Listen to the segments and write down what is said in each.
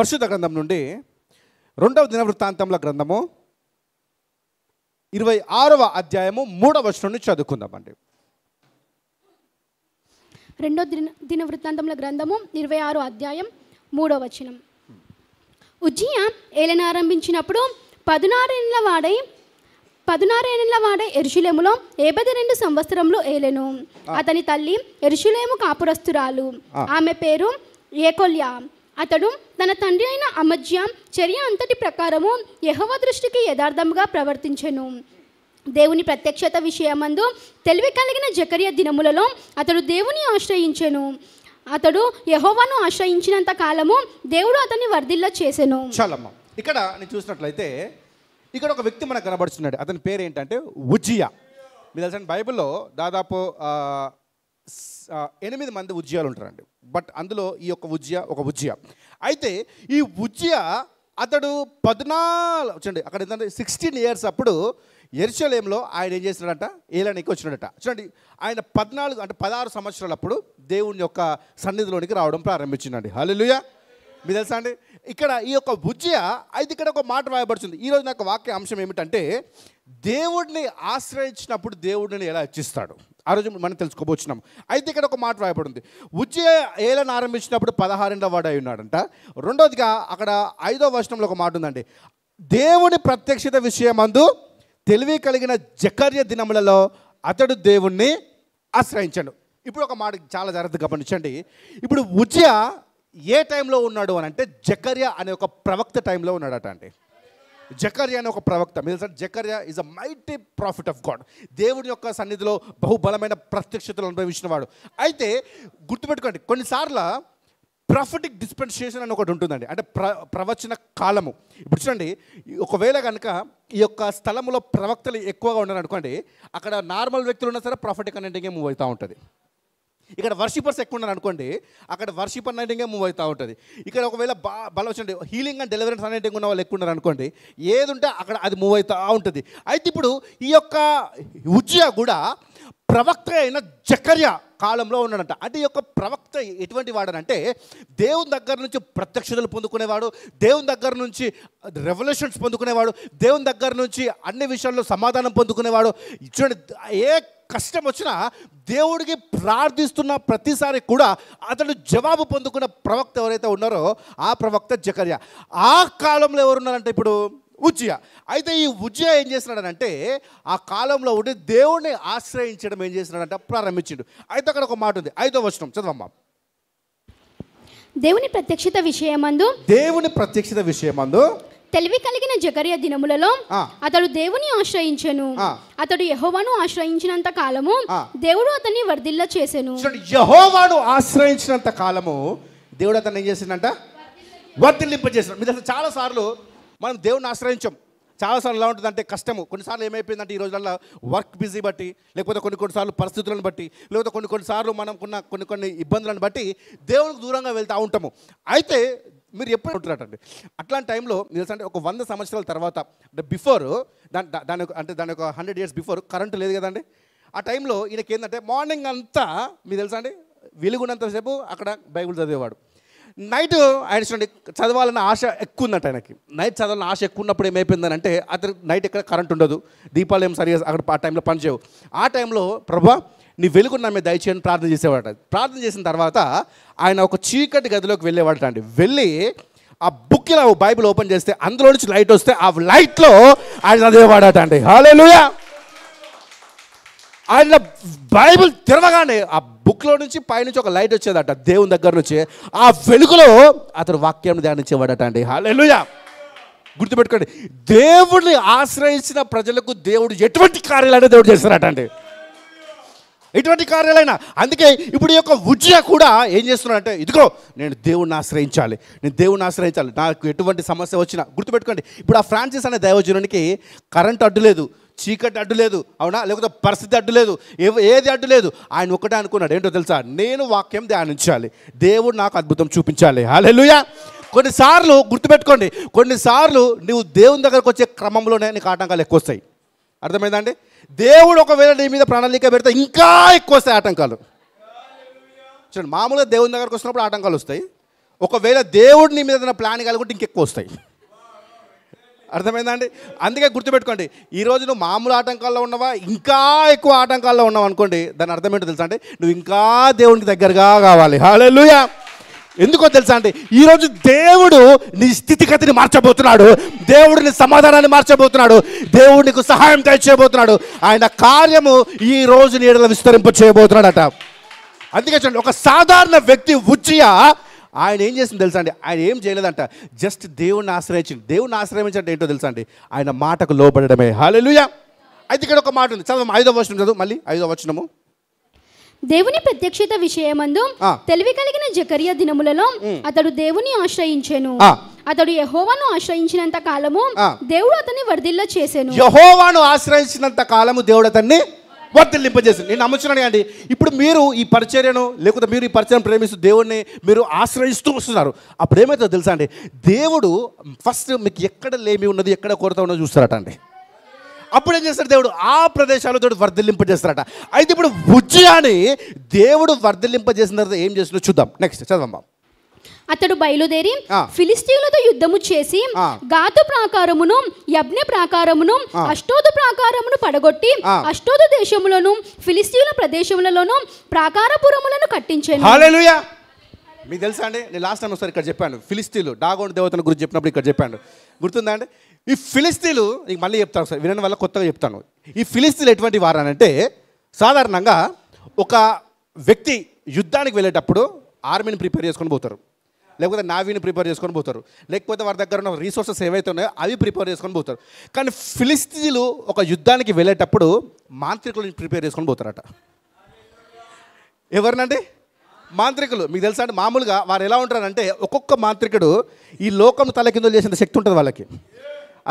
పరిశుద్ధ గ్రంథం నుండి 2వ దినవృత్తాంతముల గ్రంథము 26వ అధ్యాయము 3వ వచనం నుండి చదువుకుందామండి. 2వ దినవృత్తాంతముల గ్రంథము 26వ అధ్యాయం 3వ వచనం. ఉజ్జియా ఏలన ఆరంభించినప్పుడు 16 ఏళ్ల వాడై యెరూషలేములో 52 సంవత్సరములు ఏలెను. అతని తల్లి యెరూషలేము కాపురస్తురాలు, ఆమె పేరు ఏకొల్యా. అతడు తన తండ్రి అయిన అమజ్యా చర్య అంతటి ప్రకారము యెహోవా దృష్టికి యథార్థముగా ప్రవర్తించెను. దేవుని ప్రత్యక్షత విషయమందు తెలివి కలిగిన జకర్యా దినములలో అతడు దేవుని ఆశ్రయించెను. అతడు యెహోవాను ఆశ్రయించినంత కాలము దేవుడు అతన్ని వర్ధిల్ల చేసెను. చాలమ్మ, ఇక్కడ నేను చూసినట్లయితే ఇక్కడ ఒక వ్యక్తి మనకు కనబడుతున్నాడు. అతని పేరు ఏంటంటే ఉజ్జియా. మీరు తెలుసండి, బైబిల్లో దాదాపు 8 మంది ఉజ్జియాలు ఉంటారండి. బట్ అందులో ఈ యొక్క ఉజ్జియా ఒక ఉజ్జియా. అయితే ఈ ఉజ్జియా అతడు 14 చూడండి, అక్కడ ఏంటంటే 16 ఇయర్స్ అప్పుడు యెరూషలేములో ఆయన ఏం చేస్తున్నాడంట, ఏలానికి వచ్చినాడట. చూడండి, ఆయన 16 సంవత్సరాలప్పుడు దేవుని యొక్క సన్నిధిలోనికి రావడం ప్రారంభించిందండి. హల్లెలూయా. మీరు తెలుసా అండి, ఇక్కడ ఈ యొక్క ఉజ్జియా అయితే ఇక్కడ ఒక మాట రాయబడుతుంది. ఈరోజు నాకు వాక్య అంశం ఏమిటంటే, దేవుడిని ఆశ్రయించినప్పుడు దేవుడిని ఎలా హెచ్చిస్తాడు, ఆ రోజు మనం తెలుసుకోబోతున్నాం. అయితే ఇక్కడ ఒక మాట రాయబడింది. ఉజ్జియా ఏలను ఆరంభించినప్పుడు 16 వాడై ఉన్నాడంట. రెండోదిగా అక్కడ 5వ వచనంలో ఒక మాట ఉందండి, దేవుని ప్రత్యక్షత విషయమందు తెలివి కలిగిన జకర్యా దినములలో అతడు దేవుణ్ణి ఆశ్రయించాడు. ఇప్పుడు ఒక మాట చాలా జాగ్రత్తగా గమనించండి. ఇప్పుడు ఉజ్జియా ఏ టైంలో ఉన్నాడు అని అంటే, జకర్యా అనే ఒక ప్రవక్త టైంలో ఉన్నాడట అండి. జకర్యా అనే ఒక ప్రవక్త, మీరు జకర్యా is a mighty prophet of God. దేవుడి యొక్క సన్నిధిలో బహుబలమైన ప్రత్యక్షతలు అనుభవించిన వాడు. అయితే గుర్తుపెట్టుకోండి, కొన్నిసార్లు ప్రాఫిటిక్ డిస్పెన్సేషన్ అని ఒకటి ఉంటుందండి, అంటే ప్రవచన కాలము. ఇప్పుడు చూడండి, ఒకవేళ కనుక ఈ యొక్క స్థలంలో ప్రవక్తలు ఎక్కువగా ఉన్నారనుకోండి, అక్కడ నార్మల్ వ్యక్తులు ఉన్నా సరే ప్రాఫిటిక్ అనేటిగా మూవ్ అవుతూ ఉంటుంది. ఇక్కడ వర్షిపర్స్ ఎక్కువ ఉన్నారు అనుకోండి, అక్కడ వర్షిప్ అనేటిగా మూవ్ అవుతూ ఉంటుంది. ఇక్కడ ఒకవేళ బలం వచ్చండి హీలింగ్ అండ్ డెలివరెన్స్ అనేటిగా ఉన్న వాళ్ళు ఎక్కువ ఉన్నారు అనుకోండి, ఏది ఉంటే అక్కడ అది మూవ్ అవుతూ ఉంటుంది. అయితే ఇప్పుడు ఈ యొక్క ఉజ్జియా కూడా ప్రవక్త అయిన జకర్యా కాలంలో ఉన్నాడంట. అంటే ఈ యొక్క ప్రవక్త ఎటువంటి వాడనంటే, దేవుని దగ్గర నుంచి ప్రత్యక్షతలు పొందుకునేవాడు, దేవుని దగ్గర నుంచి రెవల్యూషన్స్ పొందుకునేవాడు, దేవుని దగ్గర నుంచి అన్ని విషయాల్లో సమాధానం పొందుకునేవాడు. చూడండి, ఏ కష్టం వచ్చినా దేవుడికి ప్రార్థిస్తున్న ప్రతిసారి కూడా అతడు జవాబు పొందుకున్న ప్రవక్త ఎవరైతే ఉన్నారో ఆ ప్రవక్త జకర్యా. ఆ కాలంలో ఎవరున్నారంటే ఇప్పుడు ఉజ్జియా. అయితే ఈ ఉజ్జియా ఏం చేస్తున్నాడనంటే, ఆ కాలంలో ఉండి దేవుడిని ఆశ్రయించడం ఏం చేస్తున్నాడంటే ప్రారంభించిండు. అయితే అక్కడ ఒక మాట ఉంది, 5వ వచనం చదవమ్మా. దేవుని ప్రత్యక్షత విషయమందు తెలివి కలిగిన జకర్యా దినములలో అతడు దేవుని ఆశ్రయించెను. అతడు యెహోవాను ఆశ్రయించినంత కాలము దేవుడు అతన్ని వర్ధిల్ల చేసెను. యెహోవాను ఆశ్రయించినంత కాలము దేవుడు అతన్ని ఏం చేసిందంట, వర్ధిల్లింపజేసాడు. మీరు అసలు చాలాసార్లు మనం దేవుడిని ఆశ్రయించాం. చాలాసార్లు ఎలా ఉంటుందంటే కష్టము. కొన్నిసార్లు ఏమైపోయిందంటే ఈ రోజుల్లో వర్క్ బిజీ బట్టి, లేకపోతే కొన్నిసార్లు పరిస్థితులను బట్టి, లేకపోతే కొన్నిసార్లు మనం కొన్ని ఇబ్బందులను బట్టి దేవుడికి దూరంగా వెళ్తూ ఉంటాము. అయితే మీరు ఎప్పుడు ఉంటున్నారండి అట్లాంటి టైంలో తెలుసంటే, ఒక 100 సంవత్సరాల తర్వాత అంటే బిఫోర్ దాని ఒక 100 years బిఫోర్ కరెంటు లేదు కదండి. ఆ టైంలో ఈయనకి ఏంటంటే మార్నింగ్ అంతా మీకు తెలుసా అండి, వెలుగున్నంతసేపు అక్కడ బైబిల్ చదివేవాడు. నైట్ ఆయన చూడండి చదవాలన్న ఆశ ఎక్కువ ఉందంట ఆయనకి. నైట్ చదవాలన్న ఆశ ఎక్కువ ఉన్నప్పుడు ఏమైపోయిందని అంటే, అతను నైట్ ఎక్కడ కరెంట్ ఉండదు, దీపాలు ఏం సరిగా అక్కడ ఆ టైంలో పనిచేయవు. ఆ టైంలో ప్రభా నీ వెలుగు నా మీద దయచేయని ప్రార్థన చేసేవాడు. ప్రార్థన చేసిన తర్వాత ఆయన ఒక చీకటి గదిలోకి వెళ్ళేవాడట అండి. వెళ్ళి ఆ బుక్ ఇలా బైబిల్ ఓపెన్ చేస్తే అందులో నుంచి లైట్ వస్తే ఆ లైట్లో ఆయన చదివేవాడట అండి. హల్లెలూయా. ఆయన బైబిల్ తెరవగానే ఆ బుక్లో నుంచి పైనుంచి ఒక లైట్ వచ్చేదట దేవుని దగ్గర నుంచి. ఆ వెలుగులో అతను వాక్యాన్ని ధ్యానించేవాడట అండి. హల్లెలూయా. గుర్తుపెట్టుకోండి, దేవుడిని ఆశ్రయించిన ప్రజలకు దేవుడు ఎటువంటి కార్యాలైనా దేవుడు చేస్తారట అండి, ఎటువంటి కార్యాలైనా. అందుకే ఇప్పుడు ఈ యొక్క ఉజ్జియా కూడా ఏం చేస్తున్నాడంటే, ఇదిగో నేను దేవుడిని ఆశ్రయించాలి, నాకు ఎటువంటి సమస్య వచ్చినా. గుర్తుపెట్టుకోండి, ఇప్పుడు ఆ ఫ్రాన్సిస్ అనే దైవజనునికి కరెంట్ అడ్డు లేదు, చీకటి అడ్డు లేదు, అవునా, లేకపోతే పరిస్థితి అడ్డు లేదు, ఏది అడ్డు లేదు. ఆయన ఒకటే అనుకున్నాడు, ఏంటో తెలుసా, నేను వాక్యం ధ్యానించాలి, దేవుడు నాకు అద్భుతం చూపించాలి. హల్లెలూయా. కొన్నిసార్లు గుర్తుపెట్టుకోండి, కొన్నిసార్లు నువ్వు దేవుని దగ్గరకు వచ్చే క్రమంలోనే నీకు ఆటంకాలు ఎక్కువ వస్తాయి. అర్థమైందండి? దేవుడు ఒకవేళ నీ మీద ప్రణాళిక పెడితే ఇంకా ఎక్కువ వస్తాయి ఆటంకాలు. చూడండి, మామూలుగా దేవుని దగ్గరకు వచ్చినప్పుడు ఆటంకాలు వస్తాయి. ఒకవేళ దేవుడిని మీద ఏదైనా ప్లాన్ కలుగుంటే ఇంకెక్కువ వస్తాయి. అర్థమైందండి? అందుకే గుర్తుపెట్టుకోండి, ఈరోజు నువ్వు మామూలు ఆటంకాల్లో ఉన్నావా, ఇంకా ఎక్కువ ఆటంకాల్లో ఉన్నావు అనుకోండి, దాని అర్థం ఏంటో తెలుసా అంటే నువ్వు ఇంకా దేవునికి దగ్గరగా కావాలి. హల్లెలూయా. ఎందుకో తెలుసా అంటే ఈరోజు దేవుడు నీ స్థితిగతిని మార్చబోతున్నాడు, దేవుడు నీ సమాధానాన్ని మార్చబోతున్నాడు, దేవుడు నీకు సహాయం చేయబోతున్నాడు. ఆయన కార్యము ఈ రోజు నీ ఎడల విస్తరింప చేయబోతున్నాడట. అందుకే చూడండి, ఒక సాధారణ వ్యక్తి ఉజ్జియా ఆయన ఏం చేసింది తెలుసా అండి? ఆయన ఏం చేయలేదంట, జస్ట్ దేవుణ్ణి ఆశ్రయించింది. దేవుణ్ణి ఆశ్రయించంటే ఏంటో తెలుసా అండి? ఆయన మాటకు లోబడమే. హల్లెలూయా. అయితే ఇక్కడ ఒక మాట ఉంది, చదువు 5వ వచనం చదువు, మళ్ళీ 5వ వచనము. దేవుని ప్రత్యక్షత విషయమందు తెలివి కలిగిన జకరియా దినములలో అతడు దేవుని ఆశ్రయించెను. అతడు యెహోవాను ఆశ్రయించినంత కాలము దేవుడు అతన్ని వర్ధిల్ల చేసెను. యెహోవాను ఆశ్రయించినంత కాలము దేవుడు అతన్ని వర్ధిల్లింపజేసింది. నేను నమ్ముచున్నాను అండి, ఇప్పుడు మీరు ఈ పరిచర్యను లేకపోతే మీరు ఈ పరిచయం ప్రేమిస్తూ దేవుడిని మీరు ఆశ్రయిస్తూ వస్తున్నారు. అప్పుడు ఏమవుతుందో తెలుసా అండి? దేవుడు ఫస్ట్ మీకు ఎక్కడ లేమి ఉన్నది, ఎక్కడ కొరత ఉన్నది చూస్తారట అండి. అప్పుడు ఏం చేస్తాడు దేవుడు? ఆ ప్రదేశాల్లో దేవుడు వర్ధిల్లింపజేస్తారట. అయితే ఇప్పుడు ఉజ్జియాని దేవుడు వర్ధిల్లింపజేసిన తర్వాత ఏం చేస్తుందో చూద్దాం. నెక్స్ట్ చదవమ్మా. అతడు బయలుదేరి ఫిలిస్తీయులతో యుద్ధము చేసి గాతు ప్రాకారమును, యబ్నె ప్రాకారమును, అష్టోదు ప్రాకారమును పడగొట్టి అష్టోదు దేశములను ఫిలిస్తీయుల ప్రదేశములలోను ప్రాకారపురములను కట్టించెను. హల్లెలూయా. మీకు తెలుసా అండి, నేను లాస్ట్ టైం ఒకసారి ఇక్కడ చెప్పాను, ఫిలిస్తీయులు డాగోన్ దేవతల గురించి చెప్పినప్పుడు ఇక్కడ చెప్పాను, గుర్తుందా అండి? ఈ ఫిలిస్తీన్లు నీకు మళ్ళీ చెప్తాను ఒకసారి, వినడం వల్ల కొత్తగా చెప్తాను. ఈ ఫిలిస్తీన్లు ఎటువంటి వారు అంటే సాధారణంగా ఒక వ్యక్తి యుద్ధానికి వెళ్ళేటప్పుడు ఆర్మీని ప్రిపేర్ చేసుకొని పోతారు, లేకపోతే నావీని ప్రిపేర్ చేసుకొని పోతారు, లేకపోతే వారి దగ్గర ఉన్న రిసోర్సెస్ ఏవైతే ఉన్నాయో అవి ప్రిపేర్ చేసుకొని పోతారు. కానీ ఫిలిస్తీన్లు ఒక యుద్ధానికి వెళ్ళేటప్పుడు మాంత్రికులను ప్రిపేర్ చేసుకొని పోతారట. ఎవరినండి? మాంత్రికులు. మీకు తెలుసా అండి, మామూలుగా వారు ఎలా ఉంటారంటే ఒక్కొక్క మాంత్రికుడు ఈ లోకం తలకిందులు చేసిన శక్తి ఉంటుంది వాళ్ళకి.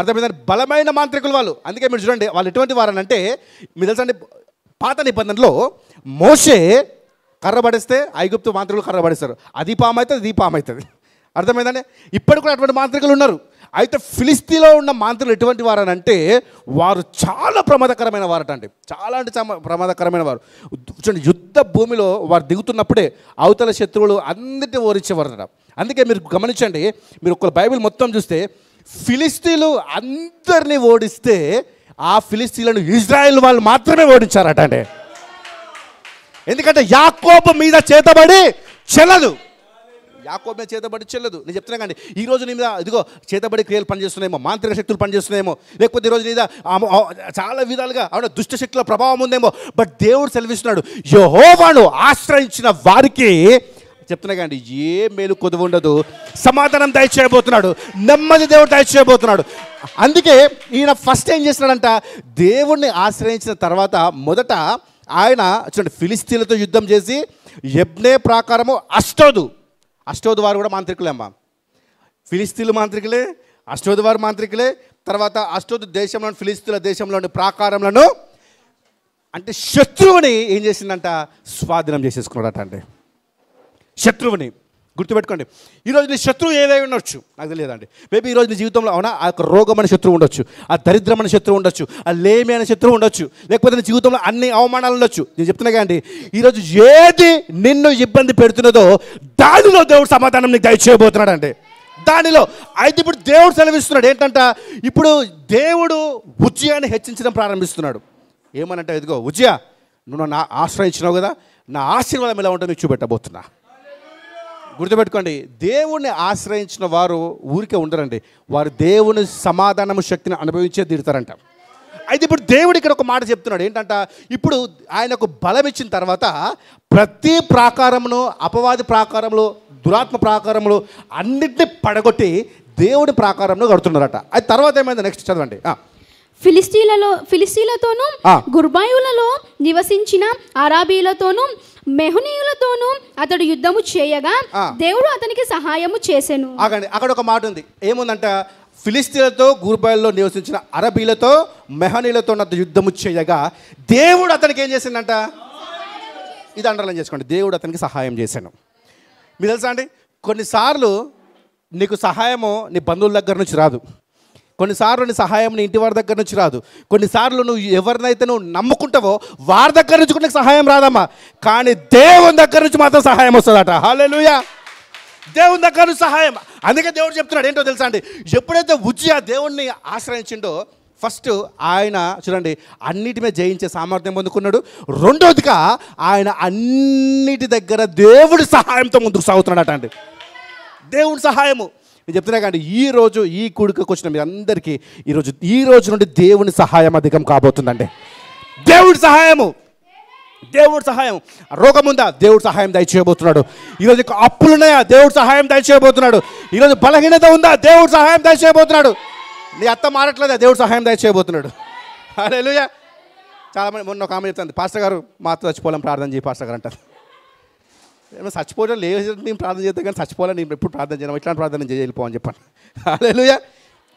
అర్థమైందండి? బలమైన మాంత్రికులు వాళ్ళు. అందుకే మీరు చూడండి వాళ్ళు ఎటువంటి వారనంటే మీకు తెలుసా అండి, పాత నిబంధనలో మోషే కర్ర పడిస్తే ఐగుప్తు మాంత్రికులు కర్ర పడిస్తారు, అది పాము అవుతుంది, ఇది పాము అవుతుంది. అర్థమైందండి? ఇప్పటికి కూడా అటువంటి మాంత్రికులు ఉన్నారు. అయితే ఫిలిస్తీన్లో ఉన్న మాంత్రికులు ఎటువంటి వారనంటే వారు చాలా ప్రమాదకరమైన వారట అండి, చాలా అంటే చాలా ప్రమాదకరమైన వారు. చూడండి, యుద్ధ భూమిలో వారు దిగుతున్నప్పుడే అవతల శత్రువులు అందరినీ ఓరించేవారట. అందుకే మీరు గమనించండి, మీరు ఒక బైబిల్ మొత్తం చూస్తే ఫిలిస్తీన్లు అందరినీ ఓడిస్తే ఆ ఫిలిస్తీన్లను ఇజ్రాయెల్ వాళ్ళు మాత్రమే ఓడించారట అండి. ఎందుకంటే యాకోబు మీద చేతబడి చెల్లదు, యాకోబు మీద చేతబడి చెల్లదు. నేను చెప్తున్నా కానీ ఈరోజు నీ మీద ఇదిగో చేతబడి క్రియలు పనిచేస్తున్నాయేమో, మాంత్రిక శక్తులు పనిచేస్తున్నాయేమో, లేకపోతే ఈరోజు నీ మీద చాలా విధాలుగా అవునా దుష్ట శక్తుల ప్రభావం ఉందేమో. బట్ దేవుడు సెలవిస్తున్నాడు, యెహోవాను ఆశ్రయించిన వారికి చెప్తున్నా కానీ ఏ మేలు కొదువు ఉండదు, సమాధానం దయచేయబోతున్నాడు, నెమ్మది దేవుడు దయచేయబోతున్నాడు. అందుకే ఈయన ఫస్ట్ ఏం చేస్తున్నాడంట, దేవుణ్ణి ఆశ్రయించిన తర్వాత మొదట ఆయన చూడండి ఫిలిస్తీన్లతో యుద్ధం చేసి యబ్నే ప్రాకారము అష్టోదు వారు కూడా మాంత్రికులే అమ్మా. ఫిలిస్తీన్లు మాంత్రికులే, అష్టోదు వారు మాంత్రికులే. తర్వాత అష్టోదు దేశంలోని ఫిలిస్తీన్ల దేశంలోని ప్రాకారంలను అంటే శత్రువుని ఏం చేసిందంట, స్వాధీనం చేసేసుకున్నాడట అండి. శత్రువుని గుర్తుపెట్టుకోండి. ఈరోజు నీ శత్రువు ఏదై ఉండొచ్చు నాకు తెలియదండి. మేబీ ఈరోజు నీ జీవితంలో అవునా ఆ యొక్క రోగం అనే శత్రువు ఉండొచ్చు, ఆ దరిద్రం అనే శత్రువు ఉండొచ్చు, ఆ లేమి అనే శత్రువు ఉండొచ్చు, లేకపోతే నీ జీవితంలో అన్ని అవమానాలు ఉండొచ్చు. నేను చెప్తున్నా కానీ ఈరోజు ఏది నిన్ను ఇబ్బంది పెడుతున్నదో దానిలో దేవుడు సమాధానం నీకు దయచేయబోతున్నాడు అండి. దానిలో అయితే ఇప్పుడు దేవుడు సెలవిస్తున్నాడు ఏంటంట, ఇప్పుడు దేవుడు ఉజ్జియాని హెచ్చించడం ప్రారంభిస్తున్నాడు. ఏమనంటే ఇదిగో ఉజ్జియా, నువ్వు నా ఆశ్రయించినావు కదా, నా ఆశీర్వాదం ఎలా ఉంటుందో నీకు చూపెట్టబోతున్నా. గుర్తుపెట్టుకోండి, దేవుణ్ణి ఆశ్రయించిన వారు ఊరికే ఉండరండి, వారు దేవుని సమాధానము శక్తిని అనుభవించే తీరుతారంట. అయితే ఇప్పుడు దేవుడు ఇక్కడ ఒక మాట చెప్తున్నాడు ఏంటంట, ఇప్పుడు ఆయనకు బలం ఇచ్చిన తర్వాత ప్రతి ప్రాకారమును, అపవాది ప్రాకారములు, దురాత్మ ప్రాకారములు అన్నింటినీ పడగొట్టి దేవుడి ప్రాకారంలో కడుతున్నారట. అది తర్వాత ఏమైంది నెక్స్ట్ చదవండి. ఫిలిస్తీన్లతోనూ గుర్బాయులలో నివసించిన అరాబీలతోనూ మెహునీయులతోనూ అతడు యుద్ధము చేయగా దేవుడు అతనికి సహాయము చేసెను. అక్కడ ఒక మాట ఉంది, ఏముందంట, ఫిలిస్తీన్లతో గుర్బాయుల్లో నివసించిన అరబీలతో మెహనీలతో యుద్ధము చేయగా దేవుడు అతనికి ఏం చేసిందంట, ఇది అండర్లైన్ చేసుకోండి, దేవుడు అతనికి సహాయం చేశాను. మీకు తెలుసా అండి, కొన్నిసార్లు నీకు సహాయము నీ బంధువుల దగ్గర నుంచి రాదు, కొన్నిసార్లు నీ సహాయం నీ ఇంటి వారి దగ్గర నుంచి రాదు, కొన్నిసార్లు నువ్వు ఎవరినైతే నువ్వు నమ్ముకుంటావో వారి దగ్గర నుంచి కూడా నీకు సహాయం రాదమ్మా, కానీ దేవుని దగ్గర నుంచి మాత్రం సహాయం వస్తుందట. హల్లెలూయా. దేవుని దగ్గర నుంచి సహాయం. అందుకే దేవుడు చెప్తున్నాడు ఏంటో తెలుసా అండి, ఎప్పుడైతే ఉజ్జియా దేవుణ్ణి ఆశ్రయించిండో ఫస్ట్ ఆయన చూడండి అన్నిటి మీద జయించే సామర్థ్యం పొందుకున్నాడు. రెండోదిగా ఆయన అన్నిటి దగ్గర దేవుడి సహాయంతో ముందుకు సాగుతున్నాడట అండి. దేవుడి సహాయము నేను చెప్తున్నా కానీ ఈరోజు ఈ కూడికకు వచ్చిన మీ అందరికీ ఈ రోజు నుండి దేవుని సహాయం అధికం కాబోతుందండి. దేవుడి సహాయము, దేవుడి సహాయం. రోగం ఉందా, దేవుడి సహాయం దయచేయబోతున్నాడు. ఈరోజు అప్పులున్నాయా, దేవుడి సహాయం దయచేయబోతున్నాడు. ఈరోజు బలహీనత ఉందా, దేవుడి సహాయం దయచేయబోతున్నాడు. నీ అత్త మారట్లేదా, దేవుడు సహాయం దయచేయబోతున్నాడు. హల్లెలూయా. చాలామంది మొన్న ఒక ఆమె చెప్తుంది, పాస్టర్ గారు మా అత్త చచ్చిపోవాలని ప్రార్థన చేయి పాస్టర్ గారు అంటారు. ఏమో చచ్చిపోవడం లేదు, నేను ప్రార్థన చేస్తాను కానీ చచ్చిపోవాలని నేను ఎప్పుడు ప్రార్థన చేయను, ఇట్లాంటి ప్రార్థన వెళ్ళిపో అని చెప్పాను. హల్లెలూయా.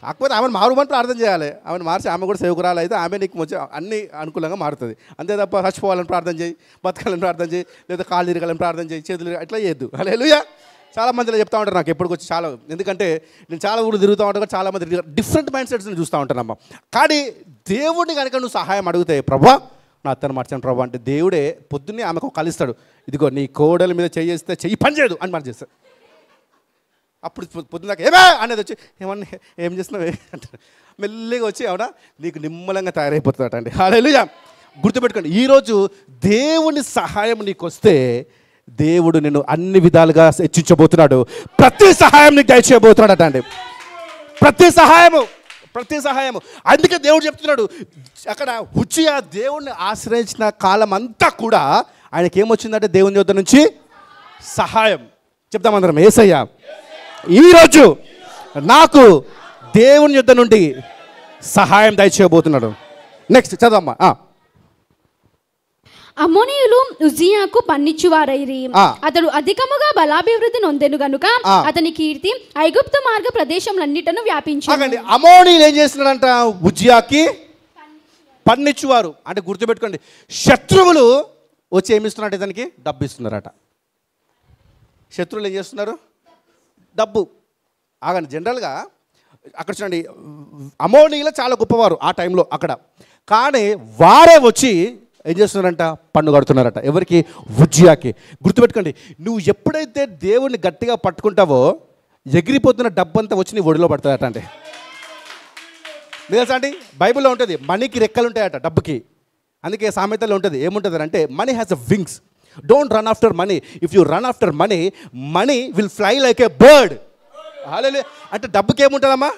కాకపోతే ఆమెను మారుమని ప్రార్థన చేయాలి. ఆమెను మార్చి ఆమె కూడా సేవకురాలు అయితే ఆమె నీకు మంచి అన్ని అనుకూలంగా మారుతుంది. అంతే తప్ప చచ్చిపోవాలని ప్రార్థన చేయి, బతకాలని ప్రార్థన చేయి, లేదా కాళ్ళు తిరగాలని ప్రార్థన చేయి, చేతులు ఇట్లా చేయొద్దు. హల్లెలూయా. చాలామంది చెప్తా ఉంటారు నాకు ఎప్పటికి వచ్చి చాలా, ఎందుకంటే నేను చాలా ఊరు తిరుగుతూ ఉంటాను, చాలామంది డిఫరెంట్ మైండ్ సెట్స్ని చూస్తూ ఉంటానమ్మ. కానీ దేవుడిని కనుక నువ్వు సహాయం అడిగితే, ప్రభా నా అత్తను మార్చాను ప్రభా అంటే దేవుడే పొద్దున్నే ఆమెకు కలిస్తాడు. ఇదిగో నీ కోడల మీద చేస్తే చెయ్యి పని చేయదు అని మరి చేస్తాడు. అప్పుడు పొద్దున్నదాకా ఏమే అనేది వచ్చి ఏమన్నా ఏం చేస్తున్నావు అంటారు. మెల్లిగా వచ్చి అవునా నీకు నిమ్మలంగా తయారైపోతుందట అండి. హల్లెలూయా. గుర్తుపెట్టుకోండి, ఈరోజు దేవుని సహాయం నీకు వస్తే దేవుడు నిన్ను అన్ని విధాలుగా హెచ్చించబోతున్నాడు. ప్రతి సహాయం నీకు దయచేయబోతున్నాడట అండి. ప్రతి సహాయము. అందుకే దేవుడు చెప్తున్నాడు అక్కడ ఉజ్జియా దేవుణ్ణి ఆశ్రయించిన కాలం అంతా కూడా ఆయనకి ఏమొచ్చిందంటే దేవుని యొద్ద నుంచి సహాయం. చెప్తాం అందరం, యేసయ్య ఈరోజు నాకు దేవుని యొద్ద నుండి సహాయం దయచేయబోతున్నాడు. నెక్స్ట్ చదవమ్మా. అమ్మోనీయులు ఉజ్జియాకు పన్నిచ్చువారైరి. అతడు అధికముగా బలాభివృద్ధి నొందెను గనుక అతని కీర్తి ఐగుప్తు మార్గ ప్రదేశములన్నిటను వ్యాపించింది. అమోనీయులు ఏం చేస్తున్నారంట, ఉజ్జియాకి పన్నిచ్చువారు అంటే గుర్తుపెట్టుకోండి, శత్రువులు వచ్చి ఏమిస్తున్నారంటే ఇతనికి డబ్బు ఇస్తున్నారట. శత్రువులు ఏం చేస్తున్నారు, డబ్బు. ఆగండి, జనరల్గా అక్కడ చూడండి అమోనీయులు చాలా గొప్పవారు ఆ టైంలో అక్కడ, కానీ వారే వచ్చి ఏం చేస్తున్నారంట, పన్ను కడుతున్నారట. ఎవరికి, ఉజ్జియాకి. గుర్తుపెట్టుకోండి, నువ్వు ఎప్పుడైతే దేవుణ్ణి గట్టిగా పట్టుకుంటావో ఎగిరిపోతున్న డబ్బు అంతా వచ్చి నీ ఒడిలో పడుతుందట అండి. తెలుసా అండి, బైబిల్లో ఉంటుంది మనీకి రెక్కలు ఉంటాయట డబ్బుకి. అందుకే సామెతలో ఉంటుంది ఏముంటుంది అంటే money has a wings, don't run after money, if you run after money money will fly like a bird. Hallelujah. అంటే డబ్బుకి ఏముంటుందమ్మా.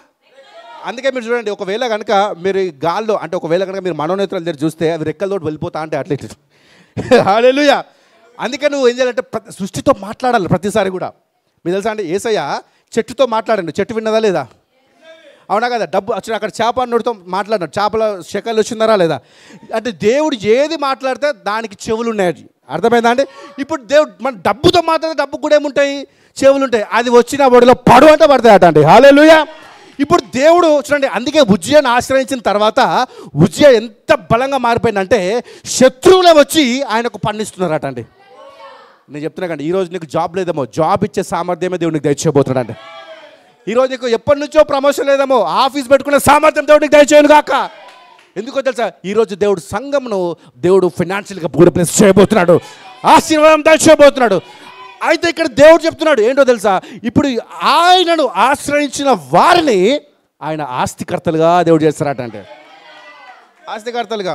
అందుకే మీరు చూడండి, ఒకవేళ కనుక మీరు గాల్లో అంటే ఒకవేళ కనుక మీరు మనోనేత్రాల దగ్గర చూస్తే అవి రెక్కలతో వెళ్ళిపోతా అంటే అట్లా. హల్లెలూయా. అందుకే నువ్వు ఏం చేయాలంటే సృష్టితో మాట్లాడాలి ప్రతిసారి కూడా. మీకు తెలుసా అండి, యేసయ్య చెట్టుతో మాట్లాడండి, చెట్టు విన్నదా లేదా, అవునా కదా. డబ్బు వచ్చిన అక్కడ చేప నోటితో మాట్లాడినాడు, చేపల శకలు వచ్చిందరా లేదా. అంటే దేవుడు ఏది మాట్లాడితే దానికి చెవులు ఉన్నాయి. అర్థమైందా అండి. ఇప్పుడు దేవుడు మన డబ్బుతో మాట్లాడితే డబ్బు కూడా ఏముంటాయి, చెవులు ఉంటాయి. అది వచ్చిన ఒడిలో పడు అంటే పడతాయట అండి. హల్లెలూయా. ఇప్పుడు దేవుడు చూడండి, అందుకే ఉజ్జియాను ఆశ్రయించిన తర్వాత ఉజ్జియా ఎంత బలంగా మారిపోయిందంటే శత్రువులే వచ్చి ఆయనకు పన్నిస్తున్నారట అండి. నేను చెప్తున్నా కండి, ఈరోజు నీకు జాబ్ లేదేమో, జాబ్ ఇచ్చే సామర్థ్యమే దేవుడికి దయచేయబోతున్నాడు అండి. ఈరోజు నీకు ఎప్పటి నుంచో ప్రమోషన్ లేదేమో, ఆఫీస్ పెట్టుకునే సామర్థ్యం దేవుడికి దయచేయను కాక. ఎందుకో తెలుసా, ఈరోజు దేవుడు సంఘంను దేవుడు ఫైనాన్షియల్గా ప్లస్ చేయబోతున్నాడు, ఆశీర్వాదం దయచేయబోతున్నాడు. అయితే ఇక్కడ దేవుడు చెప్తున్నాడు ఏంటో తెలుసా, ఇప్పుడు ఆయనను ఆశ్రయించిన వారిని ఆయన ఆస్తికర్తలుగా దేవుడు చేస్తారట. అంటే ఆస్తికర్తలుగా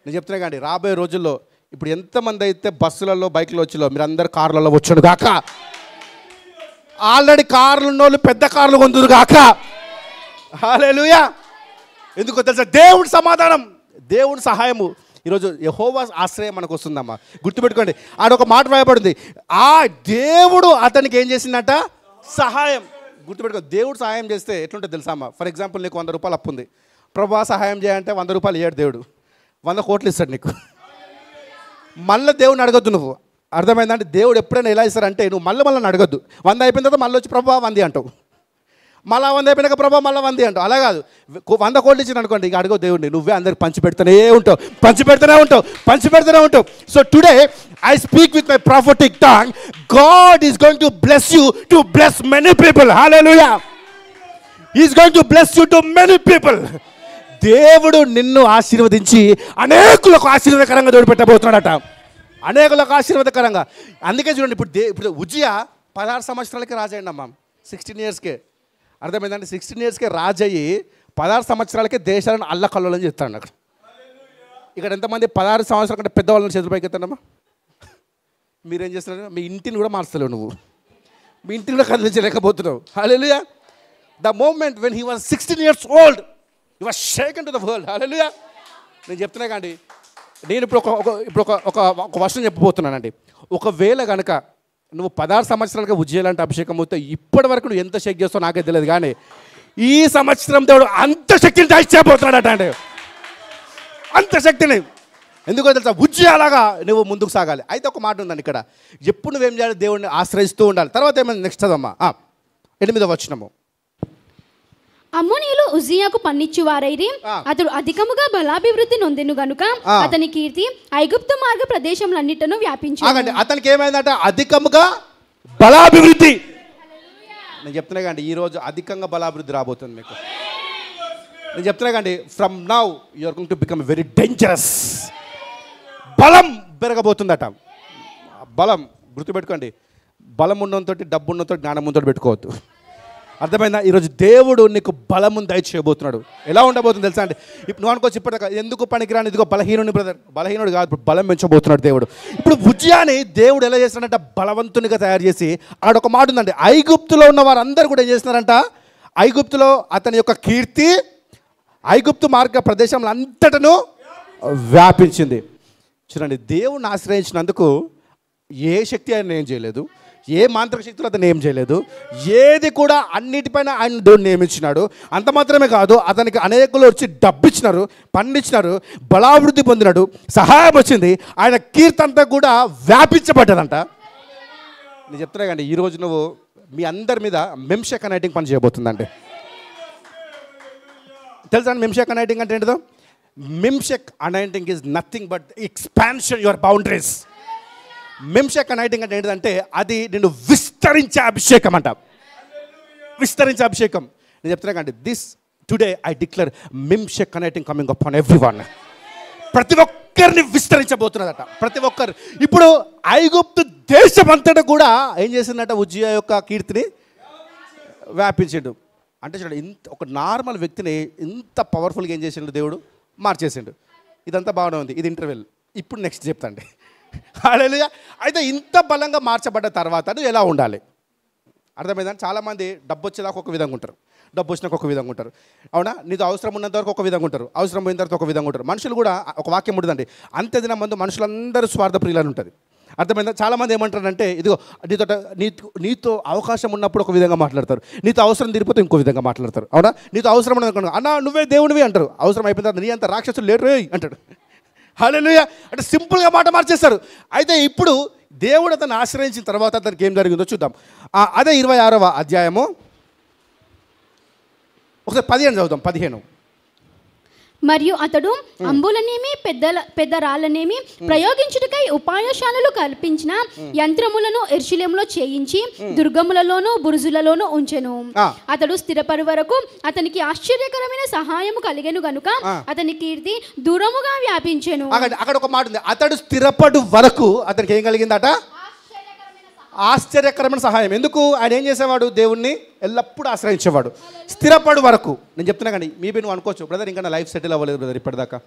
నేను చెప్తున్నా కానీ రాబోయే రోజుల్లో ఇప్పుడు ఎంతమంది అయితే బస్సులలో బైక్లో వచ్చిలో మీరు అందరు కార్లలో వచ్చాడు కాక, ఆల్రెడీ కార్లు ఉన్నోళ్ళు పెద్ద కార్లు కొందురు కాక. హల్లెలూయా. ఎందుకో తెలుసా, దేవుడి సమాధానం, దేవుడి సహాయము. ఈరోజు యెహోవా ఆశ్రయం మనకు వస్తుందమ్మా. గుర్తుపెట్టుకోండి, ఆడొక మాట రాయబడింది, ఆ దేవుడు అతనికి ఏం చేసిందట, సహాయం. గుర్తుపెట్టుకో, దేవుడు సహాయం చేస్తే ఎట్లుంటుంది తెలుసా అమ్మా. ఫర్ ఎగ్జాంపుల్ నీకు 100 రూపాయలు అప్పు ఉంది, ప్రభా సహాయం చేయంటే 100 రూపాయలు ఇయ్యాడు దేవుడు, 100 కోట్లు ఇస్తాడు నీకు. మళ్ళీ దేవుడిని అడగద్దు నువ్వు. అర్థమైందంటే దేవుడు ఎప్పుడైనా ఎలా ఇస్తారంటే నువ్వు మళ్ళీ అడగద్దు. 100 అయిపోయిన తర్వాత మళ్ళీ వచ్చి ప్రభా 100 అంటావు, మళ్ళీ 100 అయిపోయినాక ప్రభా మళ్ళీ 100 అంటావు. అలా కాదు, 100 కోట్లు ఇచ్చిన అనుకోండి, ఇక అడగవు దేవుడిని, నువ్వే అందరికి పంచి పెడుతూనే ఉంటావు. So today I speak with my prophetic tongue, God is going to bless you to bless many people. Hallelujah. He is going to bless you to many people. దేవుడు నిన్ను ఆశీర్వదించి అనేకులకు ఆశీర్వాదకరంగా దేవుడు పెట్టబోతున్నాడట, అనేకులకు ఆశీర్వాదకరంగా. అందుకే చూడండి, ఇప్పుడు ఉజ్జియా 16 సంవత్సరాలకే రాజయ్యండి అమ్మ, 16 ఇయర్స్కే. అర్థమైందండి? 16 ఇయర్స్కే రాజయ్యి 16 సంవత్సరాలకే దేశాలను అల్లకల్లోలని చెప్తాడు అక్కడ. ఇక్కడ ఎంతమంది 16 సంవత్సరాల కంటే పెద్దవాళ్ళని చేతులు పైకి ఎత్తాడమ్మా? మీరేం చేస్తున్నారు? మీ ఇంటిని కూడా మార్చలేవు నువ్వు, మీ ఇంటిని కూడా కదిలించలేకపోతున్నావు. Hallelujah. The moment when he was 16 years old, he was shaken to the world. Hallelujah. నేను చెప్తున్నా కండి, నేను ఇప్పుడు ఒక వర్షం చెప్పబోతున్నానండి. ఒకవేళ కనుక నువ్వు 16 సంవత్సరాలుగా ఉజ్జయాలంటే అభిషేకం అవుతే ఇప్పటి వరకు నువ్వు ఎంత షేక్ చేస్తావు నాకే తెలియదు, కానీ ఈ సంవత్సరం దేవుడు అంత శక్తిని దాచిపోతున్నాడట అండి, అంత శక్తిని. ఎందుకో తెలుసా? ఉజ్జయాలాగా నువ్వు ముందుకు సాగాలి. అయితే ఒక మాట ఉందండి ఇక్కడ, ఎప్పుడు నువ్వేం చేయాలి? దేవుడిని ఆశ్రయిస్తూ ఉండాలి. తర్వాత ఏమైంది? నెక్స్ట్ చదవమ్మా, 8వ వచనము. అమ్మోనీయులు ఉజ్జియాకు పన్నిచ్చువారైరి, అతడు అధికముగా బలాభివృద్ధి నొందెను గనుక అతని కీర్తి ఐగుప్తు మార్గ ప్రదేశములన్నిటను వ్యాపించింది. అతనికి ఏమైందట? అధికముగా బలాభివృద్ధి. నేను చెప్తున్నా కండి, ఈరోజు అధికంగా బలాభివృద్ధి రాబోతుంది మీకు. నేను చెప్తున్నా కండి, from now you are going to become very dangerous. బలం పెరగబోతుందట. బలం గుర్తుపెట్టుకోండి, బలం ఉన్నంతో, డబ్బు ఉన్నంతో, జ్ఞానం ఉన్నతో పెట్టుకోవద్దు. అర్థమైందా? ఈరోజు దేవుడు నీకు బలమును దయచేయబోతున్నాడు. ఎలా ఉండబోతుంది తెలుసా అండి? ఇప్పుడు నువ్వు అనుకోవచ్చు, ఇప్పటిదాకా ఎందుకు పనికిరాని, ఇదిగో బలహీనుని బ్రదర్. బలహీనుడు కాదు, ఇప్పుడు బలం పెంచబోతున్నాడు దేవుడు. ఇప్పుడు ఉజ్జయాని దేవుడు ఎలా చేస్తున్నాడంట? బలవంతునిగా తయారు చేసి, ఆడొక మాట ఉందండి, ఐగుప్తులో ఉన్న వారందరూ కూడా ఏం చేస్తున్నారంట? ఐగుప్తులో అతని యొక్క కీర్తి ఐగుప్తు మార్గ ప్రదేశంలో అంతటను వ్యాపించింది. చూడండి, దేవుడిని ఆశ్రయించినందుకు ఏ శక్తి ఆయన ఏం చేయలేదు, ఏ మాంత్రిక శక్తులు అతను ఏం చేయలేదు, ఏది కూడా అన్నిటిపైన ఆయన దేవుడు నియమించినాడు. అంత మాత్రమే కాదు, అతనికి అనేకులు వచ్చి డబ్బిచ్చినారు, పండించినారు, బలాభివృద్ధి పొందినాడు, సహాయం వచ్చింది, ఆయన కీర్తి అంతా కూడా వ్యాపించబడ్డదంట. నేను చెప్తున్నా కండి, ఈరోజు నువ్వు మీ అందరి మీద మెమ్షెక్ అనైటింగ్ పని చేయబోతుందండి. తెలుసా మెమ్షెక్ అనైటింగ్ అంటే ఏంటిదో? మెమ్షెక్ anointing is nothing but expansion your boundaries. మెమ్షెక్ అనైటింగ్ అంటే ఏంటంటే అది నిన్ను విస్తరించే అభిషేకం అంట, విస్తరించే అభిషేకం. నేను చెప్తున్నా కండి, దిస్ టుడే ఐ డిక్లేర్ మెమ్షెక్ అనైటింగ్ కమింగ్ అపాన్ ఎవ్రీవన్. ప్రతి ఒక్కరిని విస్తరించబోతున్నదట, ప్రతి ఒక్కరు. ఇప్పుడు ఐగుప్తు దేశం అంతటా కూడా ఏం చేసిందట? ఉజ్జియా యొక్క కీర్తిని వ్యాపించాడు. అంటే చూడండి, ఇంత ఒక నార్మల్ వ్యక్తిని ఇంత పవర్ఫుల్గా ఏం చేసిండు దేవుడు? మార్చేసిండు. ఇదంతా బాగానే ఉంది, ఇది ఇంటర్వెల్. ఇప్పుడు నెక్స్ట్ చెప్తాండి. హల్లెలూయా. అయితే ఇంత బలంగా మార్చబడ్డ తర్వాత నువ్వు ఎలా ఉండాలి? అర్థమైందని చాలామంది డబ్బు వచ్చేదాకా ఒక విధంగా ఉంటారు, డబ్బు వచ్చినాక ఒక విధంగా ఉంటారు. అవునా? నీతో అవసరం ఉన్నంత వరకు ఒక విధంగా ఉంటారు, అవసరం పోయిన తర్వాత ఒక విధంగా ఉంటారు. మనుషులు కూడా ఒక వాక్యం ఉంటుందండి, అంత్య దినం మందు మనుషులందరూ స్వార్థ ప్రియులని ఉంటుంది. అర్థమైందా? చాలామంది ఏమంటారంటే, ఇదిగో నీతో అవకాశం ఉన్నప్పుడు ఒక విధంగా మాట్లాడతారు, నీతో అవసరం తీరిపోతే ఇంకో విధంగా మాట్లాడతారు. అవునా? నీతో అవసరం ఉన్నది అన్న నువ్వే దేవునివి అంటారు, అవసరం అయిపోయిన తర్వాత నీ అంత రాక్షసులు లేరు అంటాడు. హల్లెలూయా. అంటే సింపుల్గా మాట మార్చేస్తారు. అయితే ఇప్పుడు దేవుడు అతను ఆశ్రయించిన తర్వాత అతనికి ఏం జరిగిందో చూద్దాం. అదే 26వ అధ్యాయము ఒకసారి 15 చదువుతాం. 15. మరియు అతడు అంబులనేమి పెద్ద రాళ్ళనేమి ప్రయోగించుటకై ఉపాయశాలలు కల్పించిన యంత్రములను యెరూషలేములో చేయించి దుర్గములలోనూ బురుజులలోనూ ఉంచెను. అతడు స్థిరపడు వరకు అతనికి ఆశ్చర్యకరమైన సహాయము కలిగెను గనుక అతని కీర్తి దూరముగా వ్యాపించెను. అక్కడ ఒక మాట ఉంది, అతడు స్థిరపడు వరకు అతనికి ఏం కలిగిందట? ఆశ్చర్యకరమైన సహాయం. ఎందుకు? ఆయన ఏం చేసేవాడు? దేవుణ్ణి ఎల్లప్పుడూ ఆశ్రయించేవాడు. స్థిరపడు వరకు. నేను చెప్తున్నా కానీ మేబీ నువ్వు అనుకోవచ్చు, బ్రదర్ ఇంకా నా లైఫ్ సెటిల్ అవ్వలేదు బ్రదర్, ఇప్పటిదాకా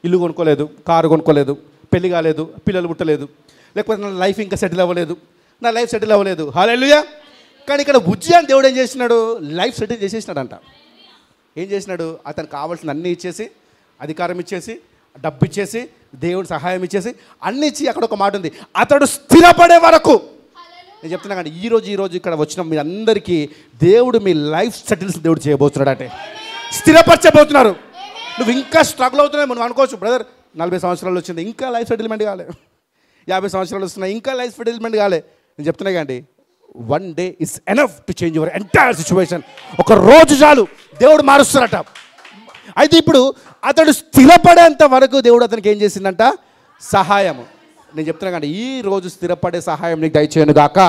ఇల్లు కొనుక్కోలేదు, కారు కొనుక్కోలేదు, పెళ్లి కాలేదు, పిల్లలు పుట్టలేదు, లేకపోతే నా లైఫ్ ఇంకా సెటిల్ అవ్వలేదు, నా లైఫ్ సెటిల్ అవ్వలేదు. హల్లెలూయా. కానీ ఇక్కడ ఉజ్జియా దేవుడు ఏం చేసినాడు? లైఫ్ సెటిల్ చేసేసినాడంట. ఏం చేసినాడు? అతనికి కావాల్సిన అన్నీ ఇచ్చేసి, అధికారం ఇచ్చేసి, డబ్బు ఇచ్చేసి, దేవుడి సహాయం ఇచ్చేసి, అన్నీ ఇచ్చి, అక్కడ ఒక మాట ఉంది, అతడు స్థిరపడే వరకు. నేను చెప్తున్నా కానీ ఈరోజు ఇక్కడ వచ్చిన మీ అందరికీ దేవుడు మీ లైఫ్ సెటిల్స్ దేవుడు చేయబోతున్నాడు, అంటే స్థిరపరచబోతున్నారు. నువ్వు ఇంకా స్ట్రగుల్ అవుతున్నావు, నువ్వు అనుకోవచ్చు, బ్రదర్ 40 సంవత్సరాలు వచ్చింది ఇంకా లైఫ్ సెటిల్మెంట్ కాలే, 50 సంవత్సరాలు వస్తున్నాయి ఇంకా లైఫ్ సెటిల్మెంట్ కాలే. నేను చెప్తున్నా కానీ one day is enough to change your entire situation. ఒక రోజు చాలు దేవుడు మారుస్తారట. అయితే ఇప్పుడు అతడు స్థిరపడేంత వరకు దేవుడు అతనికి ఏం చేసిందంట? సహాయము. నేను చెప్తున్నా కానీ ఈ రోజు స్థిరపడే సహాయం నీకు దయచేయను గాక.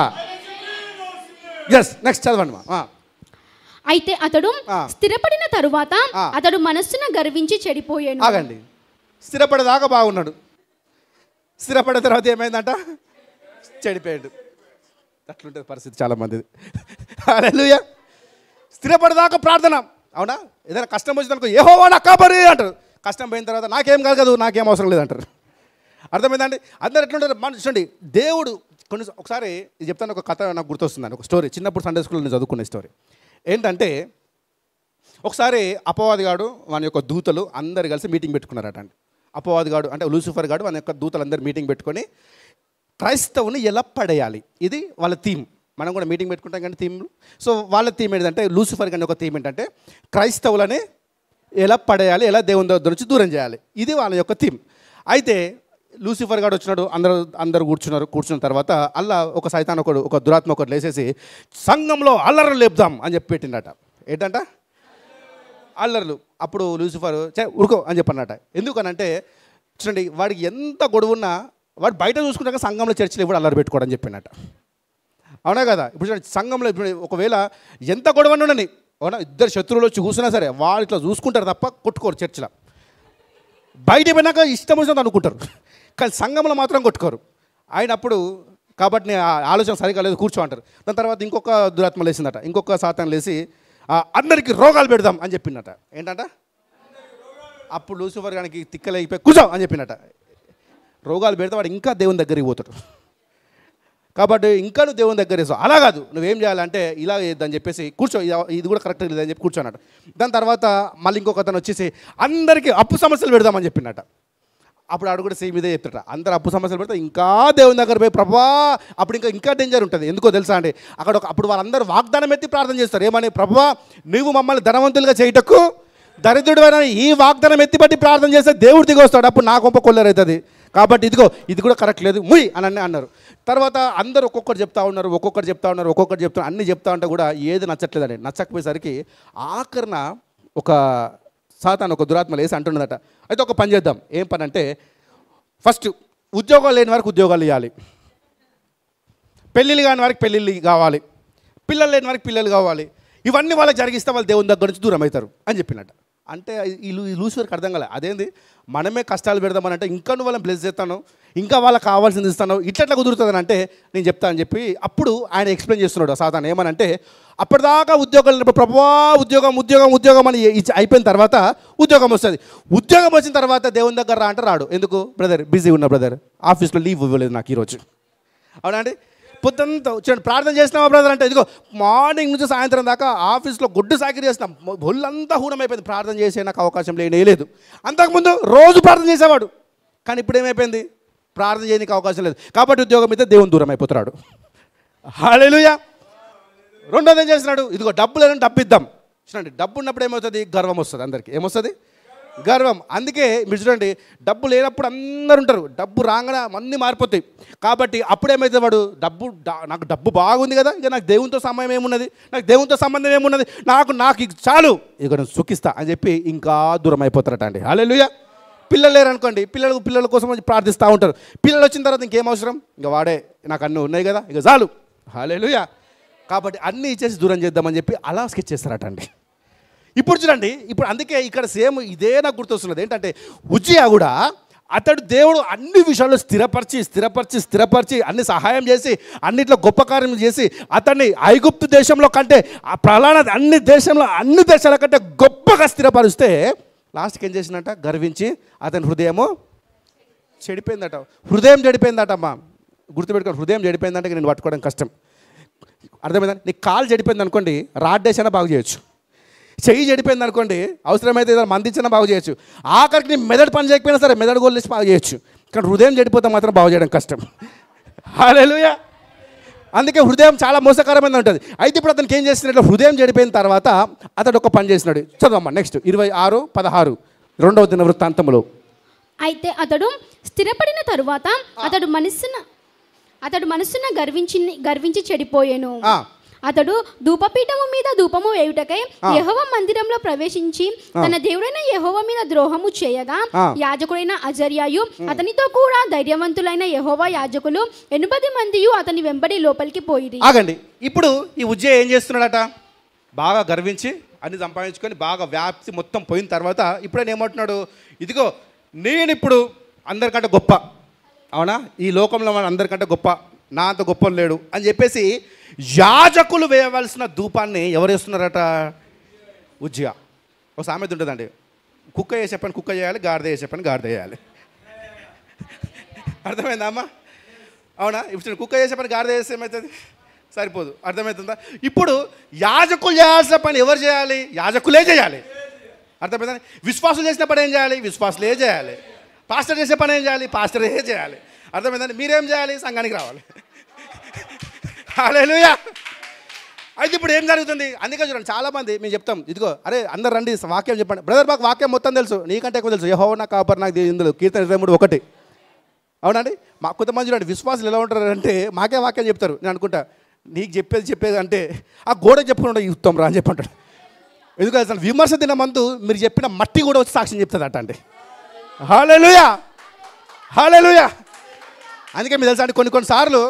ఎస్, నెక్స్ట్ చదవండి. అయితే అతడు స్థిరపడిన తరువాత అతడు మనస్సున గర్వించి చెడిపోయాడు. ఆగండి, స్థిరపడేదాకా బాగున్నాడు, స్థిరపడిన తర్వాత ఏమైందంట? చెడిపోయాడు. అట్లుంటుంది పరిస్థితి చాలామందిది. హల్లెలూయా. స్థిరపడదాకా ప్రార్థన. అవునా? ఏదైనా కష్టం వచ్చిందనుకో యెహోవా నాకు కాపరి అంటారు. కష్టం పోయిన తర్వాత నాకేం కాదు కదా, నాకేం అవసరం లేదంటారు. అర్థమైందండి? అందరు ఎట్లుంటారు మనుషుండి. దేవుడు ఒకసారి ఇది చెప్తాను, ఒక కథ నాకు గుర్తొస్తుందండి, ఒక స్టోరీ. చిన్నప్పుడు సండే స్కూల్లో నేను చదువుకునే స్టోరీ ఏంటంటే, ఒకసారి అపవాదిగాడు వాని యొక్క దూతలు అందరు కలిసి మీటింగ్ పెట్టుకున్నారట అండి. అపవాదిగాడు అంటే లూసిఫర్ గాడు వాని యొక్క దూతలు అందరు మీటింగ్ పెట్టుకొని క్రైస్తవుని ఎలా పడేయాలి, ఇది వాళ్ళ థీమ్. మనం కూడా మీటింగ్ పెట్టుకుంటాం కానీ థీమ్లు. సో వాళ్ళ థీమ్ ఏంటంటే, లూసిఫర్ గారి ఒక థీమ్ ఏంటంటే క్రైస్తవులని ఎలా పడేయాలి, ఎలా దేవుని దగ్గర నుంచి దూరం చేయాలి, ఇది వాళ్ళ యొక్క థీమ్. అయితే లూసిఫర్ గాడు వచ్చినాడు, అందరు కూర్చున్న తర్వాత అల్లా ఒక సైతాన్ ఒక దురాత్మ ఒకటి లేసేసి సంఘంలో అల్లర్లు లేపుదాం అని చెప్పి పెట్టిండట. ఏంటంట? అల్లర్లు. అప్పుడు లూసిఫర్ ఉరుకో అని చెప్పన్నట. ఎందుకనంటే చూడండి, వాడికి ఎంత గొడవున్నా వాడు బయట చూసుకుంటాక సంఘంలో చర్చలు ఎవడు అల్లరి పెట్టుకోవడం చెప్పినట్ట. అవునా కదా? ఇప్పుడు చూడండి, సంఘంలో ఇప్పుడు ఒకవేళ ఎంత గొడవ ఉండని, అవునా, ఇద్దరు శత్రువులు వచ్చి కూర్చున్నా సరే వాళ్ళు ఇట్లా చూసుకుంటారు తప్ప కొట్టుకోరు. చర్చలో బయట పోయినాక ఇష్టం వచ్చినట్టు అనుకుంటారు, కానీ సంఘంలో మాత్రం కొట్టుకోరు. అయినప్పుడు కాబట్టి ఆలోచన సరిగా లేదు, కూర్చో అంటారు. దాని తర్వాత ఇంకొక దురాత్మ లేచిందట, ఇంకొక సాతాన్ లేచి అందరికీ రోగాలు పెడదాం అని చెప్పిందట. ఏంటంట? అప్పుడు లూసిఫర్ గానికి తిక్కలైపోయి కూర్చో అని చెప్పినట. రోగాలు పెడితే వాడు ఇంకా దేవుని దగ్గరికి పోతాడు. కాబట్టి ఇంకా నువ్వు దేవుని దగ్గర వేసావు. అలా కాదు, నువ్వేం చేయాలంటే ఇలా అని చెప్పేసి కూర్చో, ఇది కూడా కరెక్ట్ లేదని చెప్పి కూర్చోన్నట్టు. దాని తర్వాత మళ్ళీ ఇంకొక అతను వచ్చేసి అందరికీ అప్పు సమస్యలు పెడదామని చెప్పినట. అప్పుడు ఆడు కూడా సేమ్ ఇదే చెప్తాట. అందరు అప్పు సమస్యలు పెడితే ఇంకా దేవుని దగ్గర పోయి ప్రభా, అప్పుడు ఇంకా డేంజర్ ఉంటుంది. ఎందుకో తెలుసా అండి, అప్పుడు వాళ్ళందరూ వాగ్దానం ఎత్తి ప్రార్థన చేస్తారు. ఏమని? ప్రభా, నువ్వు మమ్మల్ని ధనవంతులుగా చేయటకు దరిద్రుడు అయినా ఈ వాగ్దానం ఎత్తిపట్టి ప్రార్థన చేస్తే దేవుడు దిగి వస్తాడు, అప్పుడు నా కొంప కొల్లరైతుంది. కాబట్టి ఇది కూడా కరెక్ట్ లేదు ముయ్ అని అన్నారు. తర్వాత అందరూ ఒక్కొక్కటి చెప్తా ఉన్నారు, అన్నీ చెప్తా ఉంటే కూడా ఏది నచ్చట్లేదండి. నచ్చకపోయేసరికి ఆఖరణ ఒక సాతాను ఒక దురాత్మలు వేసి అంటున్నదట, అయితే ఒక పని చేద్దాం. ఏం పని అంటే, ఫస్ట్ ఉద్యోగాలు లేని వారికి ఉద్యోగాలు ఇవ్వాలి, పెళ్ళిళ్ళు కాని వారికి పెళ్ళిళ్ళు కావాలి, పిల్లలు లేని వారికి పిల్లలు కావాలి, ఇవన్నీ వాళ్ళకి జరిగిస్తే వాళ్ళు దేవుని దగ్గర నుంచి దూరం అవుతారు అని చెప్పినట్ట. అంటే ఈ లూసిఫర్కి అర్థం కాలే. అదేంది, మనమే కష్టాలు పెడదామని అంటే ఇంకా నువ్వు వాళ్ళని బ్లెస్ చేస్తాను, ఇంకా వాళ్ళకి కావాల్సింది ఇస్తాను, ఇట్లా కుదురుతుందని అంటే నేను చెప్తా అని చెప్పి అప్పుడు ఆయన ఎక్స్ప్లెయిన్ చేస్తున్నాడు సాతాను. ఏమనంటే, అప్పటిదాకా ఉద్యోగాలు ప్రభువా ఉద్యోగం అని అయిపోయిన తర్వాత ఉద్యోగం వస్తుంది. ఉద్యోగం వచ్చిన తర్వాత దేవుని దగ్గర రా అంటే రాడు. ఎందుకు? బ్రదర్ బిజీ ఉన్నా, బ్రదర్ ఆఫీస్లో లీవ్ ఇవ్వలేదు నాకు ఈరోజు. అవునా అండి? పొద్దుంతా చూడండి, ప్రార్థన చేసినావా బ్రదర్ అంటే, ఇదిగో మార్నింగ్ నుంచి సాయంత్రం దాకా ఆఫీస్లో గుడ్డు సాకిరి చేస్తున్నాం, ఒళ్ళంతా హూనమైపోయింది, ప్రార్థన చేసే నాకు అవకాశం లేదు. అంతకుముందు రోజు ప్రార్థన చేసేవాడు, కానీ ఇప్పుడు ఏమైపోయింది, ప్రార్థన చేయడానికి అవకాశం లేదు. కాబట్టి ఉద్యోగం మీద దేవుని దూరం అయిపోతున్నాడు. హల్లెలూయా. రెండోది ఏం చేస్తున్నాడు, ఇదిగో డబ్బు లేదని డబ్బు ఇద్దాం. చూడండి, డబ్బు ఉన్నప్పుడు ఏమవుతుంది, గర్వం వస్తుంది. అందరికీ ఏమొస్తుంది? గర్వం. అందుకే మీరు చూడండి, డబ్బు లేనప్పుడు అందరు ఉంటారు, డబ్బు రాగానే అన్నీ మారిపోతాయి. కాబట్టి అప్పుడేమైతే వాడు నాకు డబ్బు బాగుంది కదా, ఇక నాకు దేవునితో సమయం ఏమున్నది, నాకు దేవునితో సంబంధం ఏమున్నది, నాకు చాలు, ఇక నేను సుఖిస్తా అని చెప్పి ఇంకా దూరం అయిపోతారట అండి. హల్లెలూయా. పిల్లలు లేరు అనుకోండి, పిల్లల కోసం ప్రార్థిస్తూ ఉంటారు. పిల్లలు వచ్చిన తర్వాత ఇంకేం అవసరం, ఇక వాడే నాకు అన్నీ ఉన్నాయి కదా, ఇక చాలు. హల్లెలూయా. కాబట్టి అన్నీ ఇచ్చేసి దూరం చేద్దామని చెప్పి అలా స్కెచ్ చేస్తారట అండి. ఇప్పుడు చూడండి, ఇప్పుడు అందుకే ఇక్కడ సేమ్ ఇదే నాకు గుర్తొస్తున్నది. ఏంటంటే ఉజ్జియా కూడా అతడు దేవుడు అన్ని విషయాల్లో స్థిరపరిచి అన్ని సహాయం చేసి అన్నిట్లో గొప్ప కార్యం చేసి అతన్ని ఐగుప్తు దేశంలో కంటే అన్ని దేశాల కంటే గొప్పగా స్థిరపరిస్తే లాస్ట్కి ఏం చేసినట్ట, గర్వించి అతని హృదయం చెడిపోయిందటమ్మా. గుర్తుపెట్టుకోండి, హృదయం చెడిపోయిందంటే నేను పట్టుకోవడం కష్టం. అర్థమైందండి? నీకు కాలు చెడిపోయింది అనుకోండి, రాడ్డేసైనా బాగు చేయొచ్చు. చెయ్యి చెడిపోయింది అనుకోండి, అవసరమైతే ఏదైనా మందించినా బాగు చేయొచ్చు. ఆఖరికి నీ మెదడు పని చేయకపోయినా సరే మెదడు గోల్లేసి బాగు చేయొచ్చు. కానీ హృదయం చెడిపోతే మాత్రం బాగు చేయడం కష్టం. హల్లెలూయా. అందుకే హృదయం చాలా మోసకరమైనది ఉంటుంది. అయితే ఇప్పుడు అతనికి ఏం చేస్తున్నాడు, హృదయం చెడిపోయిన తర్వాత అతడు ఒక పని చేస్తున్నాడు. చదవమ్మా నెక్స్ట్ 26:16 2వ దినవృత్తాంతములో. అయితే అతడు స్థిరపడిన తరువాత అతడు మనస్సున గర్వించి చెడిపోయెను. అతడు ధూపపీఠము మీద ధూపము వేయుటకై యెహోవా మందిరంలో ప్రవేశించి తన దేవుడైన యెహోవా మీద ద్రోహము చేయగా యాజకుడైన అజర్యాయు అతనితో కూడా ధైర్యవంతులైన యెహోవా యాజకులు 80 మంది అతని వెంబడి లోపలికి పోయిరి. ఆగండి, ఇప్పుడు ఈ ఉజ్జియా ఏం చేస్తున్నాడట, బాగా గర్వించి అన్ని సంపాదించుకొని బాగా వ్యాప్తి మొత్తం పోయిన తర్వాత ఇప్పుడు ఆయన ఏమంటున్నాడు, ఇదిగో నేను ఇప్పుడు అందరికంటే గొప్ప, అవునా, ఈ లోకంలో మన అందరికంటే గొప్ప నా అంత గొప్ప లేడు అని చెప్పేసి యాజకులు వేయవలసిన ధూపాన్ని ఎవరు వేస్తున్నారట? ఉజ్జియా. ఒక సామెత ఉంటుందండి, కుక్క వేసే పని కుక్క చేయాలి, గాడిద వేసే పని గాడిద చేయాలి. అర్థమైందా అమ్మా? అవునా? ఇప్పుడు కుక్క చేసే పని గాడిద చేస్తే ఏమవుతుంది? సరిపోదు. అర్థమవుతుందా? ఇప్పుడు యాజకులు చేయాల్సిన పని ఎవరు చేయాలి? యాజకులే చేయాలి. అర్థమైందా? విశ్వాసులు చేసిన పని ఏం చేయాలి? విశ్వాసులే చేయాలి. పాస్టర్ చేసే పని ఏం చేయాలి? పాస్టరే చేయాలి. అర్థమైందండి? మీరేం చేయాలి? సంఘానికి రావాలి. హల్లెలూయా. అయితే ఇప్పుడు ఏం జరుగుతుంది? అందుకే చూడండి, చాలామంది మేము చెప్తాం, ఇదిగో అరే అందరు రండి వాక్యం చెప్పండి. బ్రదర్ మాకు వాక్యం మొత్తం తెలుసు, నీకంటే ఎక్కువ తెలుసు. యెహోవా నా కాపరి, నాకు ఇందులో కీర్తన 23:1. అవునండి? మా కొంతమంది చూడండి విశ్వాసులు ఎలా ఉంటారు అంటే మాకే వాక్యం చెప్తారు. నేను అనుకుంటా నీకు చెప్పేది అంటే ఆ గోడ చెప్పుకుంటా యుద్ధం రా అని చెప్పంటాడు. ఎందుకంటే అసలు విమర్శ దినమందు మీరు చెప్పిన మట్టి కూడా వచ్చి సాక్ష్యం చెప్తుంది అట అండి. హల్లెలూయా, హల్లెలూయా. అందుకే మీరు తెలుసా అండి, కొన్నిసార్లు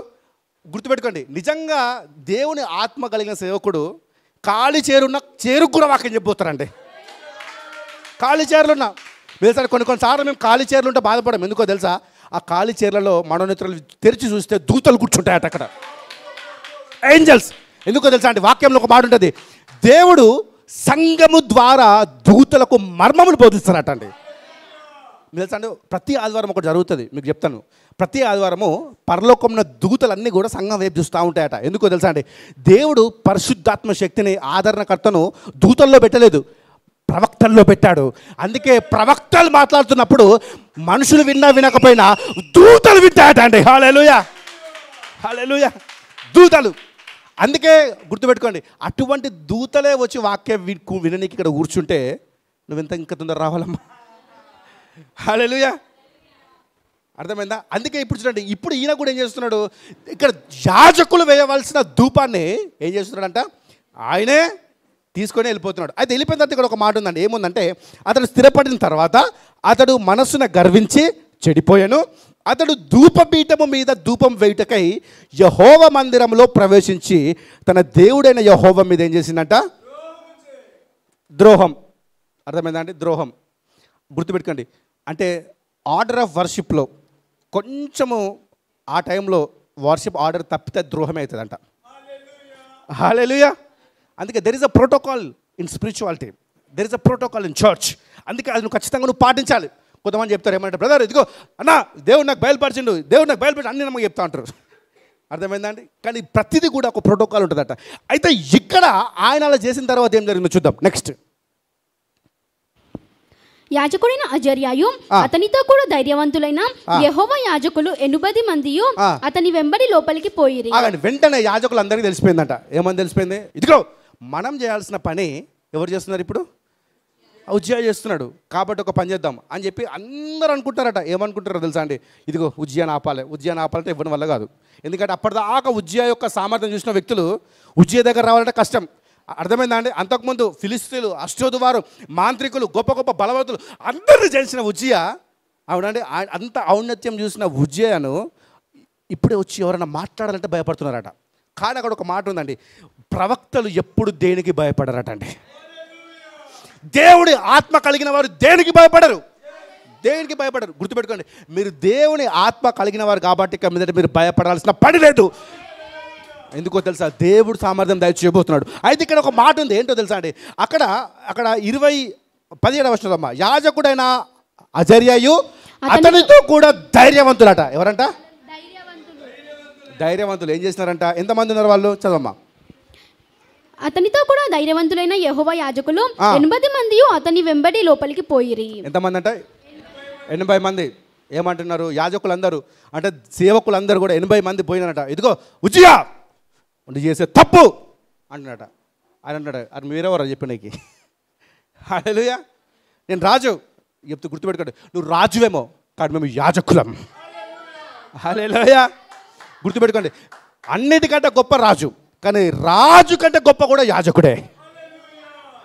గుర్తుపెట్టుకోండి, నిజంగా దేవుని ఆత్మ కలిగిన సేవకుడు ఖాళీ చేరుకు కూడా వాక్యం చెప్పిపోతారండి. ఖాళీ చీరలున్నా తెలుసా, కొన్నిసార్లు మేము ఖాళీ చీరలు ఉంటే బాధపడము. ఎందుకో తెలుసా? ఆ ఖాళీ చీరలలో మనోనేత్రాలు తెరిచి చూస్తే దూతలు కూర్చుంటాయట అక్కడ, ఏంజల్స్. ఎందుకో తెలుసా అండి, వాక్యంలో ఒక మాట ఉంటుంది, దేవుడు సంఘము ద్వారా దూతలకు మర్మములు బోధిస్తారట అండి. మీరు తెలుసా అండి, ప్రతి ఆదివారం ఒకటి జరుగుతుంది, మీకు చెప్తాను. ప్రతి ఆదివారము పరలోకంలో దూతలన్నీ కూడా సంఘం వైపు చూస్తూ ఉంటాయట. ఎందుకో తెలుసా అండి, దేవుడు పరిశుద్ధాత్మ శక్తిని ఆదరణకర్తను దూతల్లో పెట్టలేదు, ప్రవక్తల్లో పెట్టాడు. అందుకే ప్రవక్తలు మాట్లాడుతున్నప్పుడు మనుషులు వినకపోయినా దూతలు వింటాయట అండి. హల్లెలూయా, హల్లెలూయా. దూతలు. అందుకే గుర్తుపెట్టుకోండి, అటువంటి దూతలే వచ్చి వాక్యం విననీకి ఇక్కడ కూర్చుంటే నువ్వెంత ఇంకా తొందర రావాలమ్మా. హల్లెలూయా. అర్థమైందా? అందుకే ఇప్పుడు చూడండి, ఇప్పుడు ఈయన కూడా ఏం చేస్తున్నాడు, ఇక్కడ యాజకులు వేయవలసిన ధూపాన్ని ఏం చేస్తున్నాడంట, ఆయనే తీసుకొని వెళ్ళిపోతున్నాడు. అయితే వెళ్ళిపోయిన తర్వాత ఇక్కడ ఒక మాట ఉందండి, ఏముందంటే అతడు స్థిరపడిన తర్వాత అతడు మనస్సును గర్వించి చెడిపోయాను. అతడు ధూపపీఠము మీద ధూపం వేయుటకై యెహోవా మందిరంలో ప్రవేశించి తన దేవుడైన యెహోవా మీద ఏం చేసిందంట, ద్రోహం. అర్థమైందా అండి? ద్రోహం. గుర్తుపెట్టుకోండి, అంటే ఆర్డర్ ఆఫ్ వర్షిప్లో కొంచెము ఆ టైంలో వర్షిప్ ఆర్డర్ తప్పితే ద్రోహమే అవుతుందంట. హల్లెలూయా. అందుకే there is a protocol in spirituality, there is a protocol in church. అందుకే అది నువ్వు ఖచ్చితంగా నువ్వు పాటించాలి. కొంతమంది చెప్తారు ఏమంటే, బ్రదర్ ఇదిగో అన్నా దేవుడు నాకు బయలుపరిచిండు, దేవుడు నాకు బయలుపరిచి అన్ని నమ్మకం చెప్తా అంటారు. అర్థమైందండి? కానీ ప్రతిదీ కూడా ఒక ప్రోటోకాల్ ఉంటుందట. అయితే ఇక్కడ ఆయన అలా చేసిన తర్వాత ఏం జరిగిందో చూద్దాం. నెక్స్ట్, యాజకుడైన అజర్యాయు అతనితో కూడా ధైర్యవంతులైన యెహోవా యాజకులు 80 మంది అతని వెంబడి లోపలికి పోయిరి. వెంటనే యాజకులు అందరికీ తెలిసిపోయిందంట. ఏమని తెలిసిపోయింది? ఇదిగో మనం చేయాల్సిన పని ఎవరు చేస్తున్నారు ఇప్పుడు? ఉజ్జియా చేస్తున్నాడు, కాబట్టి ఒక పని చేద్దాం అని చెప్పి అందరూ అనుకుంటారట. ఏమనుకుంటారో తెలుసా అండి, ఇదిగో ఉజ్జియాని ఆపాలి, ఉజ్జియాని ఆపాలంటే ఇవ్వడం వల్ల కాదు. ఎందుకంటే అప్పటిదాకా ఉజ్జియా యొక్క సామర్థ్యం చూసిన వ్యక్తులు ఉజ్జియా దగ్గర రావాలంటే కష్టం. అర్థమైందా అండి? అంతకుముందు ఫిలిస్తీన్లు, అష్టోదు వారు, మాంత్రికులు, గొప్ప గొప్ప బలవంతులు అందరినీ చేసిన ఉజ్జియా, అవునండి, అంత ఔన్నత్యం చూసిన ఉజ్జియాను ఇప్పుడే వచ్చి ఎవరైనా మాట్లాడాలంటే భయపడుతున్నారట. కానీ అక్కడ ఒక మాట ఉందండి, ప్రవక్తలు ఎప్పుడు దేనికి భయపడరట అండి. దేవుడి ఆత్మ కలిగిన వారు దేనికి భయపడరు, దేనికి భయపడరు. గుర్తుపెట్టుకోండి, మీరు దేవుని ఆత్మ కలిగిన వారు కాబట్టి ఇక మీదట మీరు భయపడాల్సిన పని లేదు. ఎందుకో తెలుసా? దేవుడు సామర్థ్యం దయచేయబోతున్నాడు. అయితే ఇక్కడ ఒక మాట ఉంది, ఏంటో తెలుసా అండి, అక్కడ 17వ వచనం, యాజకుడైన అజర్యాయు అతనితో కూడా ధైర్యవంతులట. ఎవరంట? ధైర్యవంతులు. ఏం చేసినారంట? ఎంతమంది ఉన్నారు వాళ్ళు? చదవమ్మా. అతనితో కూడా ధైర్యవంతులైన యెహోవా యాజకులు 80 మంది అతని వెంబడి లోపలికి పోయిరి. ఎంతమంది అంటే 80 మంది. ఏమంటున్నారు? యాజకులందరూ అంటే సేవకులందరూ కూడా 80 మంది పోయినారట. ఇదిగో ఉజ్జియా నువ్వు చేసే తప్పు అంటున్నాట. ఆయన అంటాడు, అది మీరెవరో చెప్పినకి. హల్లెలూయా. నేను రాజు చెప్తూ గుర్తుపెట్టుకోండి, నువ్వు రాజువేమో కానీ మేము యాజకులం. హల్లెలూయా. గుర్తుపెట్టుకోండి, అన్నిటికంటే గొప్ప రాజు, కానీ రాజు కంటే గొప్ప కూడా యాజకుడే.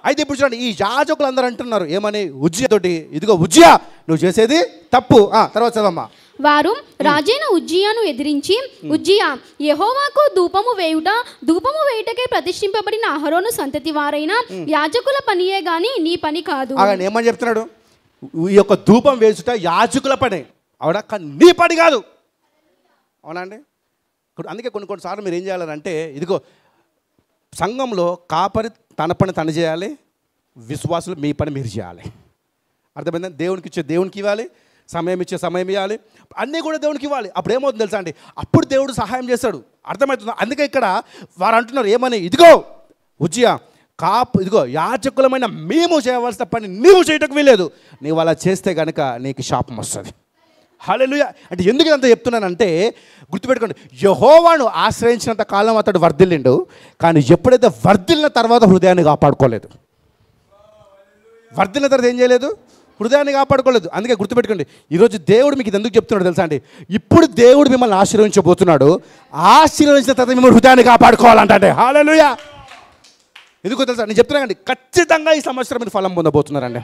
అయితే ఇప్పుడు చూడండి, ఈ యాజకులు అందరూ అంటున్నారు ఏమని? ఉజ్జియా తోటి, ఇదిగో ఉజ్జియా నువ్వు చేసేది తప్పు. తర్వాత చదవమ్మా. వారు రాజైన ఉజ్జియాను ఎదిరించి, ఉజ్జియా యెహోవాకు ధూపము వేయుటకే ప్రతిష్ఠింపబడిన అహరోను సంతతి వారైన యాజకుల పనియే గాని నీ పని కాదు. ఆయన ఏమని చెప్తున్నాడు? ఈ యొక్క ధూపం వేసుట యాజకుల పని, అవునా, కానీ నీ పని కాదు. అవునా అండి? అందుకే కొన్నిసార్లు మీరు ఏం చేయాలంటే, ఇదిగో సంఘంలో కాపరి తన పని తను చేయాలి, విశ్వాసులు మీ పని మీరు చేయాలి. అర్థమైందా? దేవునికి ఇచ్చే దేవునికి ఇవ్వాలి, సమయం ఇచ్చే సమయం ఇవ్వాలి, అన్నీ కూడా దేవునికి ఇవ్వాలి. అప్పుడు ఏమవుతుంది తెలుసా అండి, అప్పుడు దేవుడు సహాయం చేస్తాడు. అర్థమవుతుంది? అందుకే ఇక్కడ వారు అంటున్నారు ఏమని, ఇదిగో ఉజ్జియా ఇదిగో యాజకులమైన మేము చేయవలసిన పని నీవు చేయటకు వీలేదు, నీవు అలా చేస్తే కనుక నీకు శాపం వస్తుంది. హల్లెలూయా. అంటే ఎందుకు ఇదంతా చెప్తున్నానంటే, గుర్తుపెట్టుకోండి, యెహోవాను ఆశ్రయించినంత కాలం అతడు వర్ధిల్లిండు, కానీ ఎప్పుడైతే వర్ధిల్లిన తర్వాత హృదయాన్ని కాపాడుకోలేదు. వర్ధిల్లిన తర్వాత ఏం చేయలేదు? హృదయాన్ని కాపాడుకోలేదు. అందుకే గుర్తుపెట్టుకోండి, ఈరోజు దేవుడు మీకు ఇది ఎందుకు చెప్తున్నాడు తెలుసా అండి, ఇప్పుడు దేవుడు మిమ్మల్ని ఆశీర్వదించబోతున్నాడు, ఆశీర్వదించిన తర్వాత మిమ్మల్ని హృదయాన్ని కాపాడుకోవాలంటే. హల్లెలూయా. ఎందుకో తెలుసా, నేను చెప్తున్నానండి, ఖచ్చితంగా ఈ సంవత్సరం మీరు ఫలం పొందబోతున్నారండి.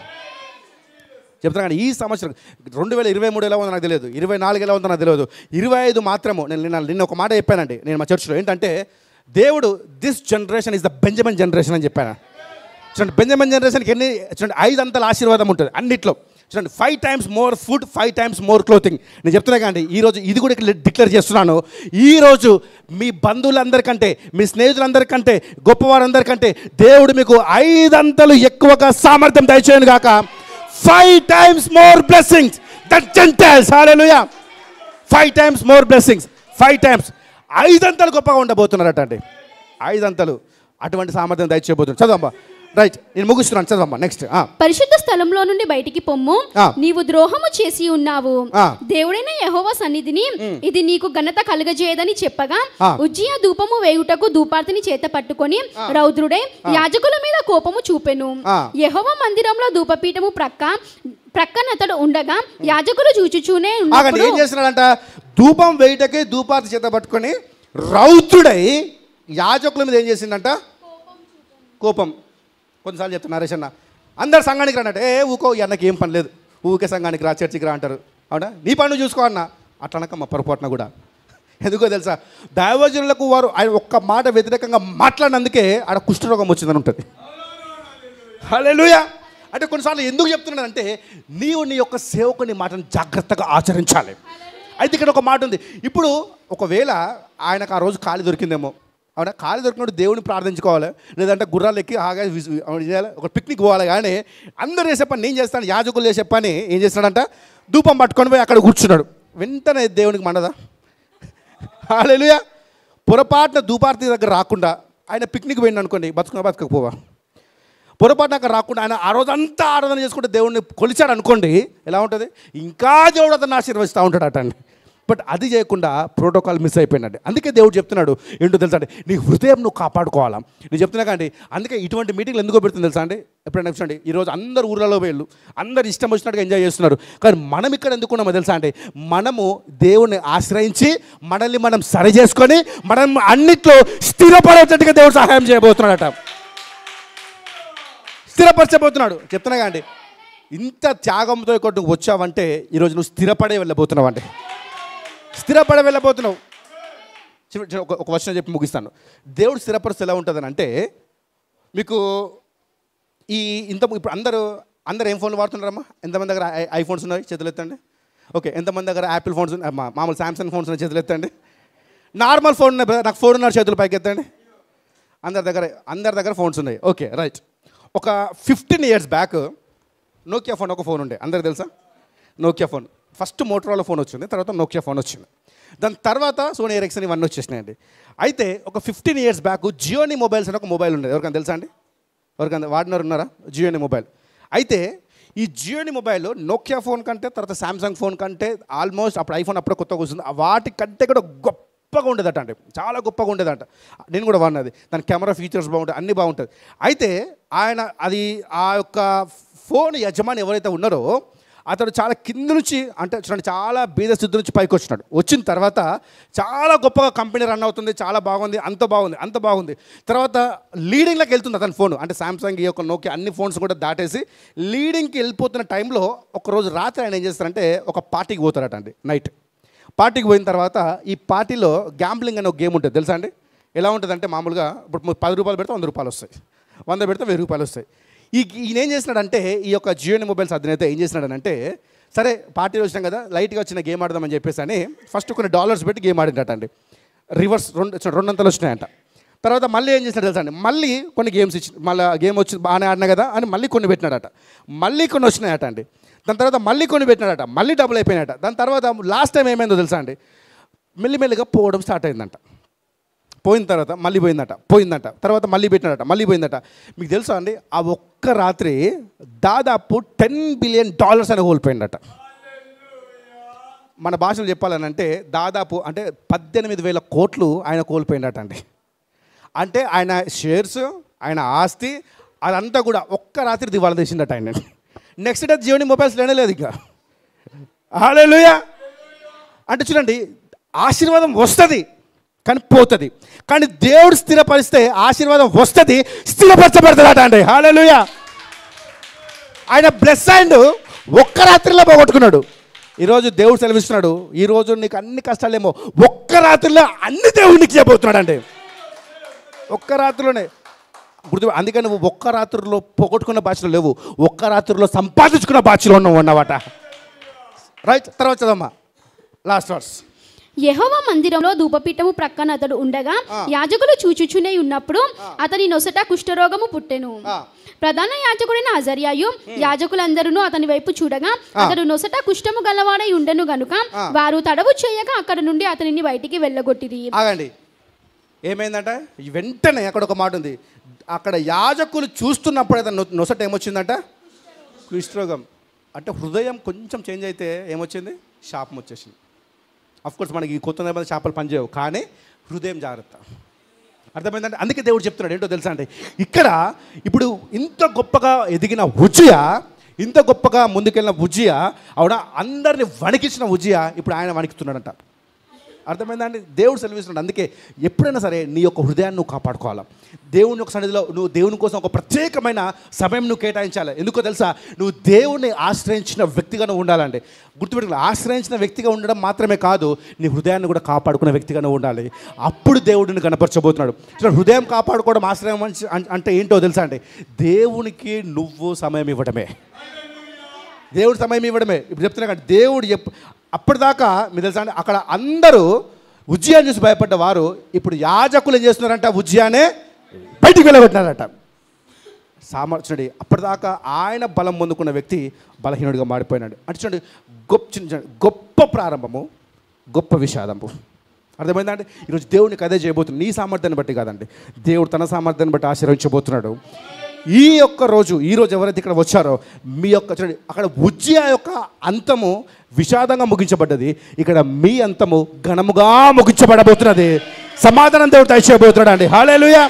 చెప్తున్నాను, ఈ సంవత్సరం 2023 ఎలా ఉందో నాకు తెలియదు, 24 ఎలా ఉందో నాకు తెలియదు, 25 మాత్రము. నిన్న ఒక మాట చెప్పానండి నేను మా చర్చ్లో, ఏంటంటే దేవుడు this generation is the Benjamin generation అని చెప్పాను. చూడండి, బెంజమిన్ జనరేషన్కి చూడండి 5 అంతల ఆశీర్వాదం ఉంటుంది అన్నిట్లో. చూడండి, 5 times more food, 5 times more clothing. నేను చెప్తున్నా కానీ ఈరోజు ఇది కూడా డిక్లేర్ చేస్తున్నాను. ఈరోజు మీ బంధువులందరికంటే, మీ స్నేహితులందరికంటే, గొప్పవారందరికంటే దేవుడు మీకు 5 అంతలు ఎక్కువగా సామర్థ్యం దయచేయను గాక. 5 times more blessings than Gentiles. Hallelujah. 5 times more blessings. 5 times. 5 అంతలు గొప్పగా ఉండబోతున్నారట అండి. 5 అంతలు అటువంటి సామర్థ్యం దయచేయబోతున్నారు. చదవమ్మా. రైట్, నేను ముగిస్తున్నాను, చదవమ్మా. నెక్స్ట్. పరిశుద్ధ స్థలంలో నుండి బయటికి పొమ్ము, నీవు ద్రోహము చేసి ఉన్నావు. దేవుడైన యెహోవా సన్నిధిని ఇది నీకు ఘనత కలుగజేయదని చెప్పగా, ఉజ్జియా ధూపము వేయుటకు ధూపార్తిని చేత పట్టుకొని రౌద్రుడై యాజకుల మీద కోపము చూపెను. యెహోవా మందిరంలో ధూపపీఠము ప్రక్కన అతడు ఉండగా యాజకులు చూచుచూనే ఉన్నప్పుడు ఏం చేస్తున్నాడంట, ధూపం వేయుటకే ధూపార్తి చేత పట్టుకొని రౌద్రుడై యాజకుల మీద ఏం చేసిందంట, కోపం. కొన్నిసార్లు చెప్తున్నా, నరేష్ అన్న అందరు సంఘానికి రానట్టు, ఊకో అన్నకి ఏం పని లేదు, ఊకే సంఘానికి రా, చర్చికి రా అంటారు. అవునా, నీ పనులు చూసుకో అన్న. అట్లా అనక మా పొరపాటున కూడా. ఎందుకో తెలుసా, దైవజనులకు వారు ఆయన ఒక్క మాట వ్యతిరేకంగా మాట్లాడినందుకే ఆడ కుష్ఠరోగం వచ్చిందని ఉంటుంది. హల్లెలూయా. అంటే కొన్నిసార్లు ఎందుకు చెప్తున్నానంటే, నీవు నీ యొక్క సేవకుని మాటను జాగ్రత్తగా ఆచరించాలి. అయితే ఇక్కడ ఒక మాట ఉంది. ఇప్పుడు ఒకవేళ ఆయనకు ఆ రోజు ఖాళీ దొరికిందేమో, అవునా, ఖాళీ దొరికినప్పుడు దేవుని ప్రార్థించుకోవాలి, లేదంటే గుర్రాలు ఎక్కి ఆగా చేయాలి, ఒక పిక్నిక్ పోవాలి. కానీ అందరూ చేసే పని నేను చేస్తాను, యాజకులు చేసే పని ఏం చేస్తున్నాడంట, ధూపం పట్టుకొని పోయి అక్కడ కూర్చున్నాడు. వెంటనే దేవునికి మండదా? హల్లెలూయా. పొరపాటున ధూపార్తి దగ్గర రాకుండా ఆయన పిక్నిక్ పోయింది అనుకోండి, బతకపోవా. పొరపాటున అక్కడ రాకుండా ఆయన ఆ రోజంతా ఆరాధన చేసుకుంటే దేవుడిని కొలిచాడు అనుకోండి, ఎలా ఉంటుంది, ఇంకా దేవుడు అతన్ని ఆశీర్వదిస్తూ ఉంటాడు అటండి. బట్ అది చేయకుండా ప్రోటోకాల్ మిస్ అయిపోయినట్టు. అందుకే దేవుడు చెప్తున్నాడు ఏంటో తెలుసా అండి, నీ హృదయం నువ్వు కాపాడుకోవాలా. నేను చెప్తున్నా కానీ అందుకే ఇటువంటి మీటింగ్లు ఎందుకో పెడుతుంది తెలుసా అండి. ఎప్పుడైనా చూడండి, ఈరోజు అందరు ఊర్లలో పోయిళ్ళు, అందరు ఇష్టం వచ్చినట్టుగా ఎంజాయ్ చేస్తున్నారు. కానీ మనం ఇక్కడ ఎందుకున్నామో తెలుసా అండి, మనము దేవుణ్ణి ఆశ్రయించి మనల్ని మనం సరి చేసుకొని మనం అన్నిట్లో స్థిరపడేటట్టుగా దేవుడు సహాయం చేయబోతున్నాడట, స్థిరపరచబోతున్నాడు. చెప్తున్నా కానీ ఇంత త్యాగంతో ఇక్కడ నువ్వు వచ్చావంటే ఈరోజు నువ్వు స్థిరపడే వెళ్ళబోతున్నావు అండి, స్థిరపడే వెళ్ళబోతున్నావు. ఒక వచనం చెప్పి ముగిస్తాను. దేవుడు స్థిరపరిస్తే ఎలా ఉంటుందని అంటే, మీకు ఇప్పుడు అందరూ ఏం ఫోన్లు వాడుతున్నారమ్మా? ఎంతమంది దగ్గర ఐఫోన్స్ ఉన్నాయి చేతులు ఎత్తండి. ఓకే, ఎంతమంది దగ్గర యాపిల్ ఫోన్స్ ఉన్నాయి, మామూలు శాంసంగ్ ఫోన్స్ ఉన్నాయి చేతులు ఎత్తండి. నార్మల్ ఫోన్ ఉన్నాయి, నాకు ఫోన్ ఉన్నారు చేతులు పైకి ఎత్తండి. అందరి దగ్గర ఫోన్స్ ఉన్నాయి. Okay, right. ఒక 15 years బ్యాక్ నోకియా ఫోన్ ఒక ఫోన్ ఉండే, అందరికి తెలుసా? Nokia phone. First Motorola phone వచ్చింది, తర్వాత నోకియా ఫోన్ వచ్చింది, దాని తర్వాత సోనీ ఎరిక్సన్ ఇవన్నీ వచ్చేసినాయండి. అయితే ఒక 15 years బ్యాక్ జియోని మొబైల్స్ అని ఒక మొబైల్ ఉండేది. ఎవరికైనా తెలుసా అండి? ఎవరికైనా వాడినారు ఉన్నారా జియోని మొబైల్? అయితే ఈ జియోని మొబైల్ నోకియా ఫోన్ కంటే, తర్వాత శాంసంగ్ ఫోన్ కంటే, ఆల్మోస్ట్ అప్పుడు ఐఫోన్ అప్పుడే కొత్తగా వస్తుంది, వాటికంటే కూడా గొప్పగా ఉండేదట అండి, చాలా గొప్పగా ఉండేదంట. నేను కూడా వాడినది. దాని కెమెరా ఫీచర్స్ బాగుంటాయి, అన్నీ బాగుంటుంది. అయితే ఆ యొక్క ఫోన్ యజమాని ఎవరైతే ఉన్నారో అతడు చాలా కింద నుంచి, అంటే చూడండి, చాలా బీద స్థితి నుంచి పైకి వచ్చినాడు. వచ్చిన తర్వాత చాలా గొప్పగా కంపెనీ రన్ అవుతుంది, చాలా బాగుంది, అంత బాగుంది. తర్వాత లీడింగ్లోకి వెళ్తుంది అతని ఫోన్, అంటే శాంసంగ్, ఈ యొక్క నోకియా అన్ని ఫోన్స్ కూడా దాటేసి లీడింగ్కి వెళ్ళిపోతున్న టైంలో ఒకరోజు రాత్రి ఆయన ఏం చేస్తారంటే ఒక పార్టీకి పోతారట అండి. నైట్ పార్టీకి పోయిన తర్వాత ఈ పార్టీలో గ్యాంబ్లింగ్ అనే ఒక గేమ్ ఉంటుంది, తెలుసా అండి? ఎలా ఉంటుందంటే, మామూలుగా ఇప్పుడు 10 రూపాయలు పెడితే 100 రూపాయలు వస్తాయి, 100 పెడితే 1000 రూపాయలు వస్తాయి. ఈయన ఏం చేస్తున్నాడంటే, ఈ యొక్క జియోని మొబైల్స్ అధినేత ఏం చేస్తున్నాడనంటే, సరే పార్టీలో వచ్చినాం కదా, లైట్గా వచ్చిన గేమ్ ఆడదామని చెప్పేసి అని ఫస్ట్ కొన్ని $డాలర్స్ పెట్టి గేమ్ ఆడిందట అండి. రివర్స్ రెండంతలు వచ్చినాయంట. తర్వాత మళ్ళీ ఏం చేసినాడు తెలుసా అండి, మళ్ళీ కొన్ని గేమ్స్ ఇచ్చి మళ్ళీ గేమ్ వచ్చి బాగానే ఆడినా కదా అని మళ్ళీ కొన్ని పెట్టినాడట. మళ్ళీ కొన్ని వచ్చినాయట అండి. దాని తర్వాత మళ్ళీ కొన్ని పెట్టినాడట, మళ్ళీ డబుల్ అయిపోయినాయట. దాని తర్వాత లాస్ట్ టైం ఏమైందో తెలుసా అండి, మెల్లిమెల్లిగా పోవడం స్టార్ట్ అయిందంట. పోయిన తర్వాత మళ్ళీ పోయిందంట. తర్వాత మళ్ళీ పెట్టినాడట, మళ్ళీ పోయిందట. మీకు తెలుసా అండి, ఆ ఒక్క రాత్రి దాదాపు $10 బిలియన్ అని కోల్పోయిందట. మన భాషలో చెప్పాలనంటే దాదాపు అంటే 18,000 కోట్లు ఆయన కోల్పోయిందట అండి. అంటే ఆయన షేర్స్, ఆయన ఆస్తి అదంతా కూడా ఒక్క రాత్రి దివాళా తీసిందట ఆయన. నెక్స్ట్ డే జియోని మొబైల్స్ లేనేలేదు ఇక. హల్లెలూయా. అంటే చూడండి, ఆశీర్వాదం వస్తుంది కానీ పోతుంది, కానీ దేవుడు స్థిరపరిస్తే ఆశీర్వాదం వస్తుంది, స్థిరపరచబడుతుందట అండి. హల్లెలూయా. ఆయన బ్లెస్ అయ్యిండు, ఒక్క రాత్రిలో పోగొట్టుకున్నాడు. ఈరోజు దేవుడు సెలవిస్తున్నాడు, ఈరోజు నీకు అన్ని కష్టాలేమో ఒక్క రాత్రిలో అన్ని దేవుడికి చేయబోతున్నాడు అండి. ఒక్క రాత్రిలోనే అందుకని నువ్వు ఒక్క రాత్రిలో పోగొట్టుకున్న బాధ్యతలు లేవు, ఒక్క రాత్రిలో సంపాదించుకున్న బాధ్యతలు ఉన్నవన్నమాట. రైట్, తర్వాత చదవమ్మా లాస్ట్ వర్స్. యెహోవా మందిరంలో ధూపపీఠము ప్రక్కన అతడు ఉండగా యాజకులు చూచుచునే ఉన్నప్పుడు అతని నొసట కుష్ఠరోగము పుట్టెను. ప్రధాన యాజకుడైన అజర్యాయు యాజకులందరూ అతని వైపు చూడగా అతడు నొసట కుష్ఠము గలవాడై ఉండెను గనుక వారు తడవు చేయక అక్కడ నుండి అతనిని బయటికి వెళ్ళగొట్టిరి. ఆగండి, ఏమైందంట, వెంటనే అక్కడ ఒక మాట ఉంది, అక్కడ యాజకులు చూస్తున్నప్పుడు అతను నొసట ఏమొచ్చిందంట, కుష్ఠరోగం. అంటే హృదయం కొంచెం చేంజ్ అయితే ఏమొచ్చింది, శాపం వచ్చేసింది. అఫ్కోర్స్ మనకి ఈ కొత్త నిబంధన చేపలు పనిచేయవు, కానీ హృదయం జాగ్రత్త. అర్థమైందంటే అందుకే దేవుడు చెప్తున్నాడు ఏంటో తెలుసా అంటే, ఇక్కడ ఇప్పుడు ఇంత గొప్పగా ఎదిగిన ఉజ్జియా, ఇంత గొప్పగా ముందుకెళ్ళిన ఉజ్జియా, అవునా, అందరిని వణికించిన ఉజ్జియా ఇప్పుడు ఆయన వణికిస్తున్నాడంట. అర్థమైందండి, దేవుడు సెలవిస్తున్నాడు. అందుకే ఎప్పుడైనా సరే నీ యొక్క హృదయాన్ని నువ్వు కాపాడుకోవాలా. దేవుని యొక్క సన్నిధిలో నువ్వు దేవుని కోసం ఒక ప్రత్యేకమైన సమయం నువ్వు కేటాయించాలి. ఎందుకో తెలుసా, నువ్వు దేవుణ్ణి ఆశ్రయించిన వ్యక్తిగా నువ్వు ఉండాలండి. గుర్తుపెట్టుకో, ఆశ్రయించిన వ్యక్తిగా ఉండడం మాత్రమే కాదు, నీ హృదయాన్ని కూడా కాపాడుకునే వ్యక్తిగా నువ్వు ఉండాలి. అప్పుడు దేవుడిని కనపరచబోతున్నాడు. హృదయం కాపాడుకోవడం, ఆశ్రయం అంటే ఏంటో తెలుసా అండి, దేవునికి నువ్వు సమయం ఇవ్వడమే, దేవుడు సమయం ఇవ్వడమే. ఇప్పుడు చెప్తున్నా కానీ దేవుడు అప్పటిదాకా మీరు తెలుసా అండి, అక్కడ అందరూ ఉజ్జియాని చూసి భయపడ్డ వారు ఇప్పుడు యాజకులు ఏం చేస్తున్నారంట, ఉజ్జియానే బయటికి వెళ్ళగొట్టినారట. సామర్థ్యుడి అప్పటిదాకా ఆయన బలం పొందుకున్న వ్యక్తి బలహీనుడిగా మారిపోయినాడు. అంటే చూడండి, గొప్ప ప్రారంభము, గొప్ప విషాదము. అర్థమైందండి, ఈరోజు దేవునికి అదే చేయబోతుంది. నీ సామర్థ్యాన్ని బట్టి కాదండి, దేవుడు తన సామర్థ్యాన్ని బట్టి ఆశీర్వదించబోతున్నాడు. ఈరోజు ఎవరైతే ఇక్కడ వచ్చారో మీ యొక్క చూడండి, అక్కడ ఉజ్జియా యొక్క అంతము విషాదంగా ముగించబడ్డది, ఇక్కడ మీ అంతము ఘనముగా ముగించబడబోతున్నది. సమాధానం దేవుడు దయచేయబోతున్నాడు అండి. హల్లెలూయా.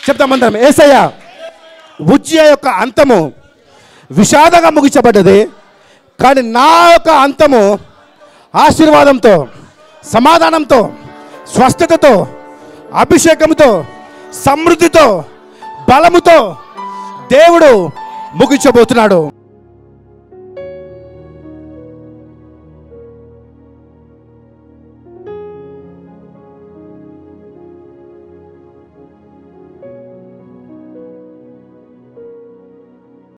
చెప్తామందరం, యేసయ్యా, ఉజ్జియా యొక్క అంతము విషాదంగా ముగించబడ్డది, కానీ నా యొక్క అంతము ఆశీర్వాదంతో, సమాధానంతో, స్వస్థతతో, అభిషేకంతో, సమృద్ధితో, బలముతో దేవుడు ముగించబోతున్నాడు.